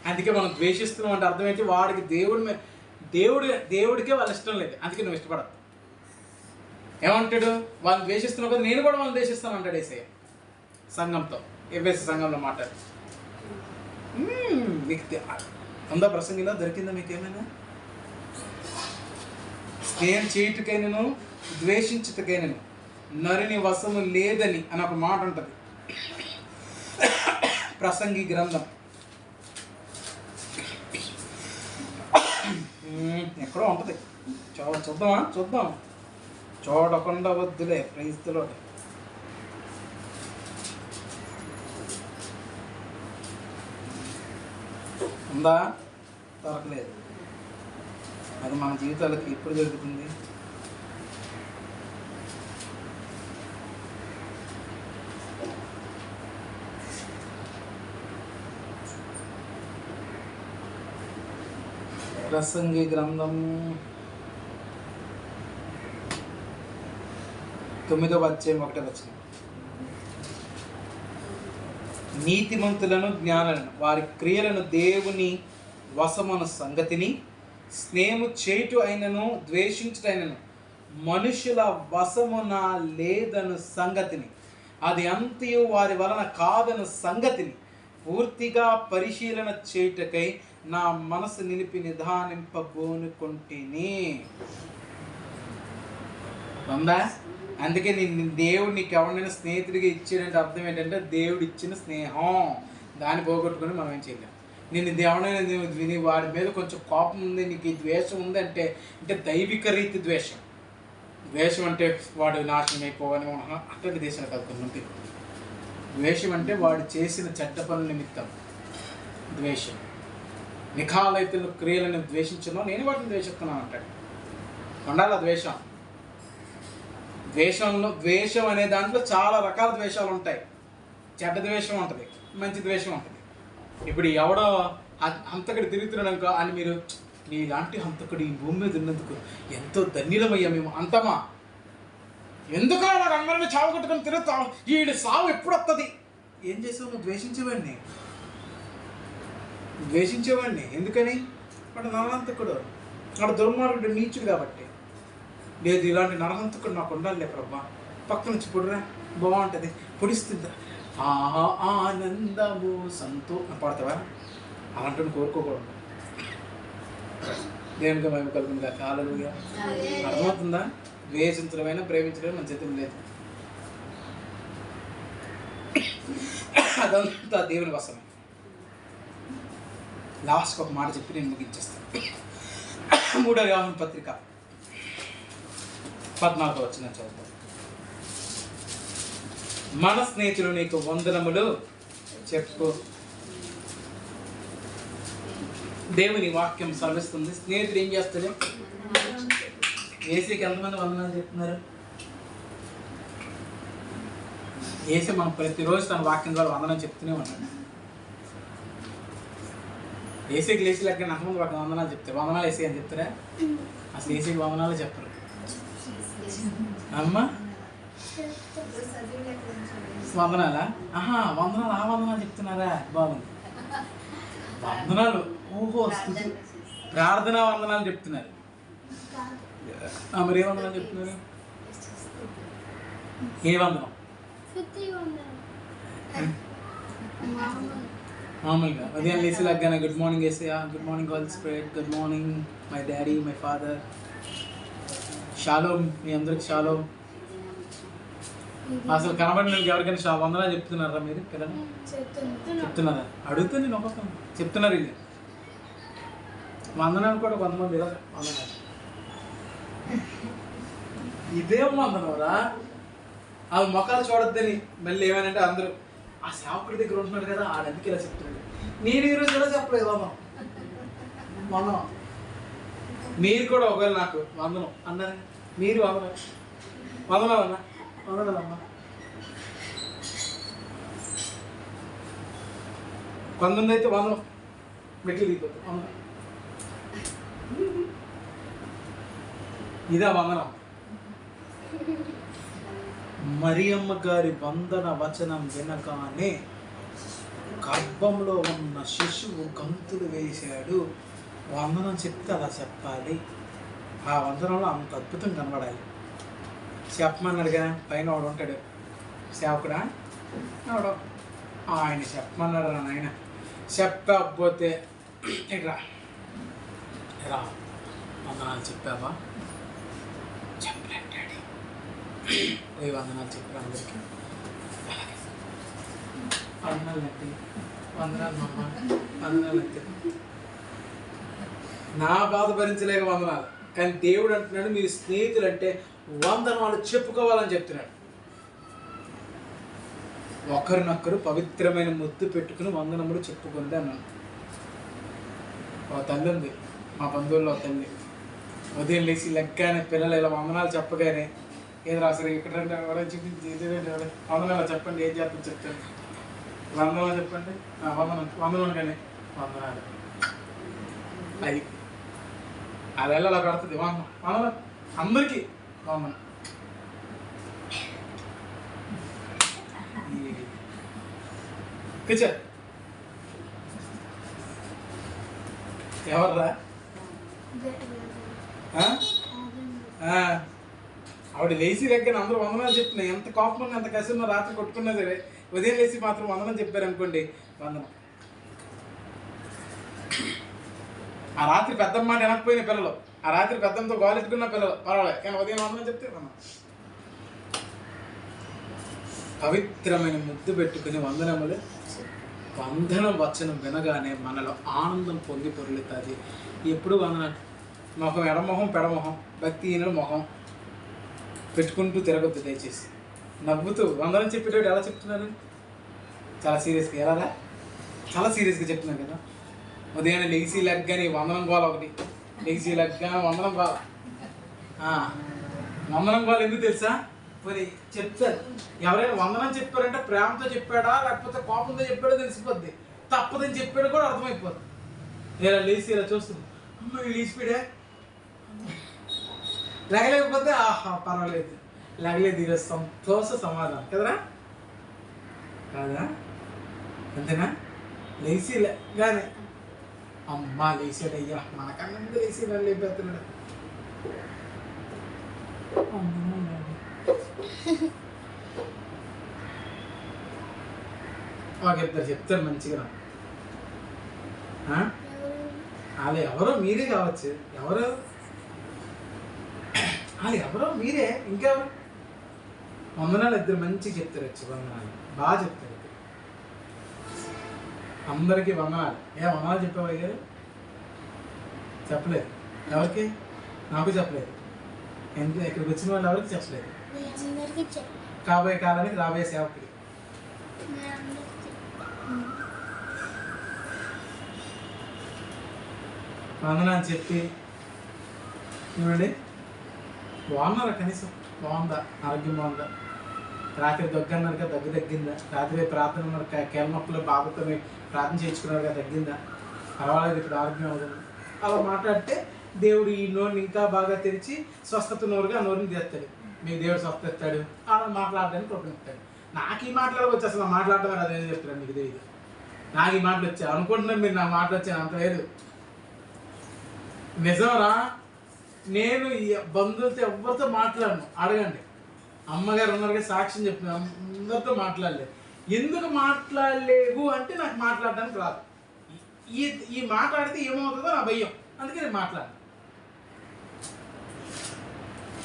అందుకే మనం ద్వేషిస్తున్నాం అంటే అర్థం ఏంటి? వాడికి దేవుడికే వాళ్ళ ఇష్టం లేదు, అందుకే నువ్వు ఇష్టపడదు. ఏమంటాడు? వాళ్ళని ద్వేషిస్తున్నావు కదా, నేను కూడా వాళ్ళని ద్వేషిస్తాను అంటాడు యేసయ్య సంఘంతో. ఎఫెసీ సంఘంలో మాట్లాడు. మీకు ఉందా ప్రసంగిలో? దొరికిందా మీకు ఏమైనా? స్నేహం చేయుటకైనను ద్వేషించుటకైనను నరుని వశము లేదని అని ఒక మాట ఉంటుంది ప్రసంగి గ్రంథం. ఎక్కడో ఉంటుంది, చూద్దాం. చూడకుండా వద్దులే. ప్రైజ్లో ఉందా? దొరకలేదు. అది మన జీవితాలకి ఎప్పుడు జరుగుతుంది? ప్రసంగి గ్రంథం 9వ అధ్యాయం 1వ వచనం. నీతిమంతులను జ్ఞానులను వారి క్రియలను దేవుని వశమను సంగతిని, స్నేహము చేటు అయినను ద్వేషించుటైనను మనుషుల వశమున లేదను సంగతిని, అది అంతయు వారి వలన కాదను సంగతిని పూర్తిగా పరిశీలన చేయుటకై నా మనసు నిలిపి నిదానింపబోనుకొంటిని. ఉందా? అందుకే దేవుడు నీకు ఎవరినైనా స్నేహితుడిగా ఇచ్చాడంటే అర్థం ఏంటంటే దేవుడు ఇచ్చిన స్నేహం. దాన్ని పోగొట్టుకుని మనం ఏం చేయలేం. నేను దేవుడైనా విని వాడి మీద కొంచెం కోపం ఉంది, నీకు ఈ ద్వేషం ఉంది అంటే దైవిక రీతి ద్వేషం. ద్వేషం అంటే వాడు నాశనం అయిపోవని అట్లాంటి దేశాలు కలుగుతుంది. ద్వేషం అంటే వాడు చేసిన చెడ్డ పనుల నిమిత్తం ద్వేషం. నిఖాలైతుల క్రియలను ద్వేషించను, నేను వాటిని ద్వేషిస్తున్నాను అంటాడు. ఉండాలి ద్వేషం. ద్వేషం అనే దాంట్లో చాలా రకాల ద్వేషాలు ఉంటాయి. చెడ్డ ద్వేషం ఉంటుంది, మంచి ద్వేషం ఉంటుంది. ఇప్పుడు ఎవడో హంతకుడు తిరుగుతున్నాడు అనుకో అని మీరు నీలాంటి హంతకుడు ఈ భూమి మీద ఉన్నందుకు ఎంతో ధన్యులమయ్యా మేము అంతమా, ఎందుకు నాకు అందరినీ చావు కొట్టుకొని తిరుగుతాం, వీడి సావు ఎప్పుడు వస్తుంది? ఏం చేసావు? నువ్వు ద్వేషించేవాడిని. ఎందుకని? వాడు నరహంతకుడు, వాడు దుర్మార్గుడు, నీచుడు కాబట్టి. లేదు, ఇలాంటి నరహంతకుడు నాకు ఉండాలి ప్రభా, పక్క నుంచి పొడిరా బాగుంటుంది, పొడిస్తుందా ఆనందము పడతావా? అలాంటి కోరుకోకూడదు. దేవునికి మహిమ కలుగుతుందా? హల్లెలూయా. అర్థమవుతుందా? ద్వేషించడమైన ప్రేమించడం మన చేతులు లేదు. అదంతా దేవుని వశమే. లాస్ట్కి ఒక మాట చెప్పి నేను ముగించేస్తాను. 3వ యోహాను పత్రిక 14వ వచనం చదువుతాను. మన స్నేహితులు నీకు వందనములు చెప్పు. దేవుని వాక్యం సర్విస్తుంది. స్నేహితుడు ఏం చేస్తాడు? ఏసీకి ఎంతమంది వందనాలు చెప్తున్నారు? ఏసీ మనం ప్రతిరోజు తన వాక్యం ద్వారా వందనం చెప్తూనే ఉన్నాడు. ఏసీకి లేచి లెక్క ఎంతమంది వందనాలు చెప్తారు? వందనాలు ఏసీ అని చెప్తారా? అసలు ఏసీకి వందనాలు చెప్పరు. అమ్మా వందనాలా? వందనాలు, ఆ వందనాలు చెప్తున్నారా? బాగుంది. వందనాలు, ఓహో స్థుతి, ప్రార్థన వందనాలు చెప్తున్నారు. మరి ఏ వందనాలు చెప్తున్నారు? ఏ వందనం? మామూలుగా ఉదయం లేచి లగ్గానే గుడ్ మార్నింగ్ వేసేయా, good morning all spread, good morning my daddy, my father, shalom, మీ అందరికి షాలోమ్. అసలు కనబడిన ఎవరికైనా వందనాలు చెప్తున్నారా మీరు? పిల్లలు చెప్తున్నారా? అడుగుతా నేను ఒక్కొక్క చెప్తున్నారు. ఇది వందనాలు కూడా కొంతమంది ఇలా వందనాలు, ఇదేం వందనరా? అవి మొక్కలు చూడొద్దని మళ్ళీ ఏమైనా అందరూ ఆ సేవకుడి దగ్గర ఉంటున్నాడు కదా ఆడందుకు ఇలా చెప్తున్నాడు. నేను ఈరోజు ఇలా చెప్పలేదు వందనం. మీరు కూడా ఒకవేళ నాకు వందనం అన్నారు, మీరు వందనాలన్నా వందనాలమ్మా. కొంతమంది అయితే వందనం మెట్లు దిగిపోతాం. వందనం ఇదా వందనం? మరియమ్మ గారి వందన వచనం వినగానే గర్భంలో ఉన్న శిశువు గంతులు వేశాడు. వందనం చెప్తే అలా చెప్పాలి. ఆ వందనంలో అంత అద్భుతం కనబడాలి. చెప్పమన్నాడుగా పైన వాడు ఉంటాడు సేవకుడా ఎవడో ఆయన చెప్పమన్నాడు రా నాయన. చెప్పకపోతే ఇట్లా రా వందనాలు చెప్పావా? చెప్పలేదు డాడీ. ఏ వందనాలు చెప్పారు అందరికీ. వందనాలు అంటే వందనాలు మమ్మ వందనాలు అంటే నా బాధ భరించలేక వందనాలు. కానీ దేవుడు అంటున్నాడు మీరు స్నేహితులు అంటే వందనాలు చెప్పుకోవాలని చెప్తున్నాడు. ఒకరినొకరు పవిత్రమైన ముద్దు పెట్టుకుని వందనములు చెప్పుకుంది అన్నాను. ఒక తల్లి ఉంది మా బంధువుల్లో తల్లి. ఉదయం లేచి లెక్కనే పిల్లలు ఇలా వందనాలు చెప్పగానే ఏది రాసరి ఇక్కడ చూపించి వందనాలు చెప్పండి ఏం చేస్తాను చెప్తాను. వందనాలు చెప్పండి వందనాలు కానీ వందనాలు అది అలా అలా పెడుతుంది. వందనాలు అందరికీ వందనం. కూర్చో ఎవర్రా? ఆవిడ లేచి దగ్గర అందరూ వందనాలు చెప్తున్నాయి. ఎంత కోపం ఉన్నా ఎంత కసి ఉన్నా రాత్రి కొట్టుకున్నా సరే ఉదయం లేచి మాత్రం వందనం చెప్పారు అనుకోండి వందనం. ఆ రాత్రి పెద్దమ్మ మాట వెనకపోయిన పిల్లలు, ఆ రాత్రి పెద్దమ్మతో గోలెట్టుకున్న పిల్లలు పర్వాలేదు, కానీ ఉదయం వందనం చెప్తే వందనం. పవిత్రమైన ముద్దు పెట్టుకుని వందనములు వందనం వచనం వినగానే మనలో ఆనందం పొంది పొరులుతుంది. ఎప్పుడు వందనం మొహం ఎడమొహం పెడమొహం భక్తిహీనుల మొహం పెట్టుకుంటూ తిరగొద్దు దయచేసి. నవ్వుతూ వందనం చెప్పేటప్పుడు ఎలా చెప్తున్నారు? చాలా సీరియస్గా. ఎలాగా? చాలా సీరియస్గా చెప్తున్నాను కదా. ఉదయాన్నే లెగిసి లెగ్గాని వందనం గోల ఒకటి, లెగిసి లెగ్గా వందనం గోల. వందనం గోల ఎందుకు తెలుసా? మరి చెప్తారు. ఎవరైనా వందనం చెప్పారంటే ప్రేమతో చెప్పాడా లేకపోతే కోపంతో చెప్పాడో తెలిసిపోద్ది. తప్పదని చెప్పాడు కూడా అర్థమైపోద్ది. ఇలా లేచి ఇలా చూస్తుంది, అమ్మ లేచిపోయా లేగలేకపోతే ఆహా పర్వాలేదు లేగలేదు ఈరోజు సంతోష సమాధానం కదరా కాదా? అంతేనా? లేచి కానీ అమ్మ లేచాడు అయ్యా మనకన్నా ముందు లేచి లేకపోతున్నాడు. ఇద్దరు చెప్తారు మంచిగా. వాళ్ళు ఎవరో మీరే కావచ్చు. ఎవరు వాళ్ళు ఎవరో మీరే ఇంకెవరు? వందనాలు ఇద్దరు మంచిగా చెప్తారు. వచ్చి వందనాలు బాగా చెప్తారు. అందరికీ వందనాలు. వందనాలు చెప్పావా గారు? చెప్పలేదు. ఎవరికి? నాకు చెప్పలేదు. ఎందుకు ఇక్కడికి వచ్చిన వాళ్ళు ఎవరికి చెప్పలేదు. కాబోయే కాలానికి రాబోయే సేవకుడి వందనాన్ని చెప్పి చూడండి బాగున్నారా? కనీసం బాగుందా? ఆరోగ్యం బాగుందా? రాత్రి దగ్గన్నారు కదా, దగ్గు తగ్గిందా? రాత్రి ప్రార్థన ఉన్నారు కేళ్ళ నొప్పులు బాబుతో ప్రార్థన చేయించుకున్నారు కదా, తగ్గిందా? పర్వాలేదు, ఇప్పుడు ఆరోగ్యం అవుతుంది. అలా మాట్లాడితే దేవుడు ఈ నోరుని ఇంకా బాగా తెరిచి స్వస్థత నోరుగా నోరుని తెస్తాడు. మీకు దేవుడు స్వస్థ ఇస్తాడు. అలా మాట్లాడడానికి ప్రయత్నిస్తాడు. నాకు ఈ మాట్లాడవచ్చు అసలు మాట్లాడటం అదేం చెప్తాడు మీకు తెలియదు. నాకు ఈ మాటలు వచ్చాయి అనుకుంటున్నాను మీరు. నాకు మాటలు వచ్చాను అంత లేదు. నిజంరా, నేను బంధువులతో ఎవరితో మాట్లాడను. అడగండి, అమ్మగారు ఉన్నారు సాక్ష్యం చెప్తున్నాను, అందరితో మాట్లాడలేదు. ఎందుకు మాట్లాడలేవు అంటే నాకు మాట్లాడడానికి రాదు. ఈ మాట్లాడితే ఏమవుతుందో నా భయం, అందుకే నేను మాట్లాడను.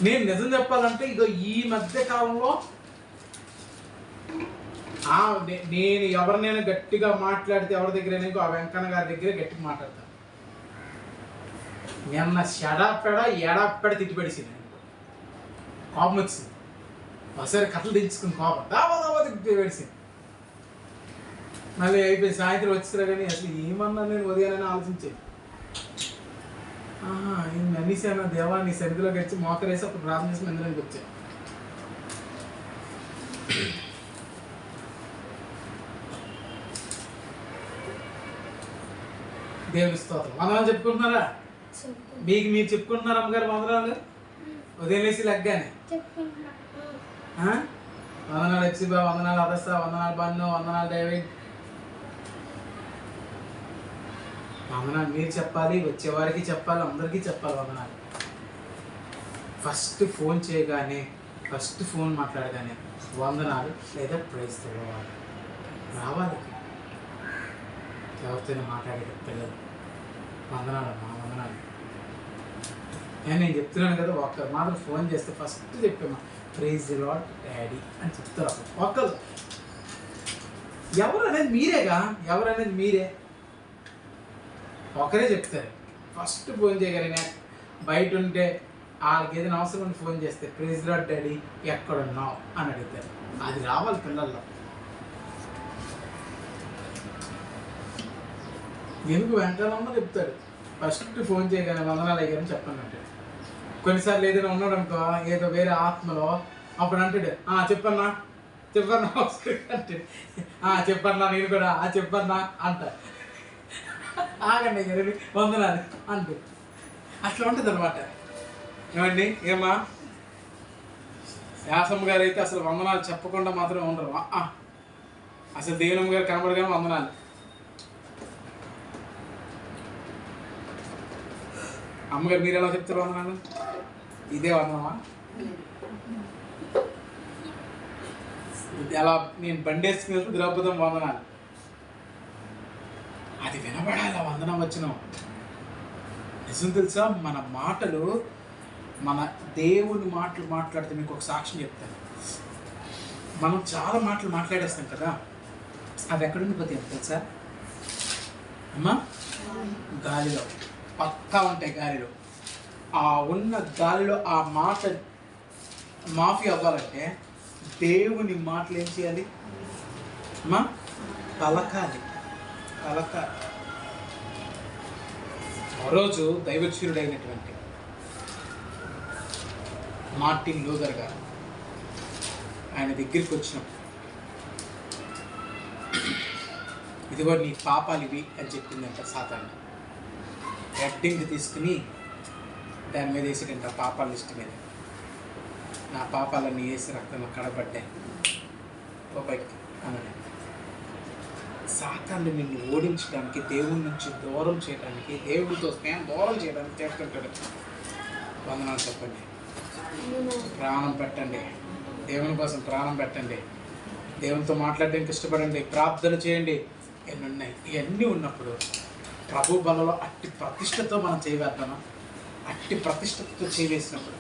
నేను నిజం చెప్పాలంటే ఇదో ఈ మధ్య కాలంలో నేను ఎవరినైనా గట్టిగా మాట్లాడితే ఎవరి దగ్గర ఆ వెంకన్న గారి దగ్గర గట్టిగా మాట్లాడతాను. నిన్న ఎడాపెడ తిట్టిపెడిసింది, కోపం వచ్చింది. ఒకసారి కట్టలు దించుకుని కోపం దావా తిట్టి పెడిసింది. మళ్ళీ అయిపోయి సాయంత్రం వచ్చినా కానీ అసలు ఏమన్నా నేను ఉదయాన్ని ఆలోచించేది. అనేసాను దేవా నీ సన్నిధిలోకి వచ్చి మోకరేసి అప్పుడు ప్రార్థన చేసి మందిరానికి వచ్చాను. దేవుని స్తోత్రం. వందనాలు చెప్పుకుంటున్నారా? మీకు మీరు చెప్పుకుంటున్నారు అమ్మగారు వందనాలు? ఉదయం వేసి లెగ్గానే ఆ? వందనాలు ఎక్సిబా, వందనాలు అదస్సా, వందనాలు బన్ను, వందనాలు డేవిడ్. వందనాలు మీరు చెప్పాలి, వచ్చేవారికి చెప్పాలి, అందరికీ చెప్పాలి వందనాలు. ఫస్ట్ ఫోన్ చేయగానే, ఫస్ట్ ఫోన్ మాట్లాడగానే వందనాలు లేదా ప్రైజ్ తెలవాలి రావాలి. ఎవరితోనే మాట్లాడే పిల్లలు వందనాలు అమ్మా, వందనాలు. నేను చెప్తున్నాను కదా, ఒక్కరు మాత్రం ఫోన్ చేస్తే ఫస్ట్ చెప్పామా ప్రైజ్ ది లార్డ్ డాడీ అని చెప్తారు. ఒక్కరు ఎవరు అనేది మీరేగా, ఎవరు అనేది మీరే, ఒకరే చెప్తారు. ఫస్ట్ ఫోన్ చేయగలిగిన బయట ఉంటే వాళ్ళకి ఏదైనా అవసరం ఉంటే ఫోన్ చేస్తే ప్రైజ్ ది లార్డ్ డాడీ ఎక్కడున్నావు అని అడుగుతారు. అది రావాలి పిల్లల్లో. ఎందుకు వెంటనే చెప్తాడు ఫస్ట్ ఫోన్ చేయగానే వందనాలు అయ్యారని చెప్పండి అంటాడు. కొన్నిసార్లు ఏదైనా ఉన్నాడు అనుకో, ఏదో వేరే ఆత్మలో, అప్పుడు అంటాడు చెప్పన్నా చెప్పన్నా అంటే చెప్పన్నా నేను కూడా చెప్పన్నా అంట. ఆగండి అయ్యారు వందనాలు అంటూ అట్లా ఉంటుంది అనమాట. ఏమండి ఏమా యాసమ్మ గారు అయితే అసలు వందనాలు చెప్పకుండా మాత్రం ఉండరు. అసలు దేవునమ్మ గారు కనబడగానే వందనాలు. అమ్మగారు మీరు ఎలా చెప్తారు వందనాలు? ఇదే వందనమా? అలా నేను బండేసుకుని ద్రౌపదం వందనాలు, అది వినబడాలి. వందనం వచ్చిన నిజం తెలుసా, మన మాటలు, మన దేవుని మాటలు మాట్లాడితే మీకు ఒక సాక్ష్యం చెప్తాను. మనం చాలా మాటలు మాట్లాడేస్తాం కదా, అవి ఎక్కడుండిపోతాయి తెలుసా అమ్మా? గాలిలో పక్కా ఉంటాయి. గాలిలో ఆ ఉన్న గాలిలో ఆ మాట మాఫీ అవ్వాలంటే దేవుని మాటలు ఏం చేయాలి అమ్మా? పలకాలి, పలకాలి. రోజు దైవచూరుడైనటువంటి మార్టిన్ లూథర్ గారు ఆయన దగ్గరికి వచ్చినప్పుడు, ఇదిగో నీ పాపాలు ఇవి అని చెప్పిందంట సాతాను. హెడ్డింగ్ తీసుకుని దాని మీద వేసేటంట పాపాల లిస్ట్ మీద, నా పాపాలన్నీ వేసి రక్తంలో కడబడ్డాయి పైకి అన్నాడు. సాతాన్ని నిన్ను ఓడించడానికి, దేవుడి నుంచి దూరం చేయడానికి, దేవుడితో స్నేహం దూరం చేయడానికి చేస్తుంటాడు. వందనాలు చెప్పండి, ప్రాణం పెట్టండి, దేవుని కోసం ప్రాణం పెట్టండి, దేవునితో మాట్లాడడానికి ఇష్టపడండి, ప్రార్థన చేయండి. ఎన్ని ఉన్నాయి. ఇవన్నీ ఉన్నప్పుడు ప్రభు బలలో అట్టి ప్రతిష్టతో మనం చేయవేద్దామా? అట్టి ప్రతిష్టతో చేయవేసినప్పుడు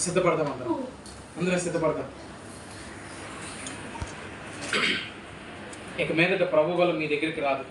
సిద్ధపడదాం. అందరం సిద్ధపడదాం. ఇక మీదట ప్రభు బలం మీ దగ్గరికి రాదు.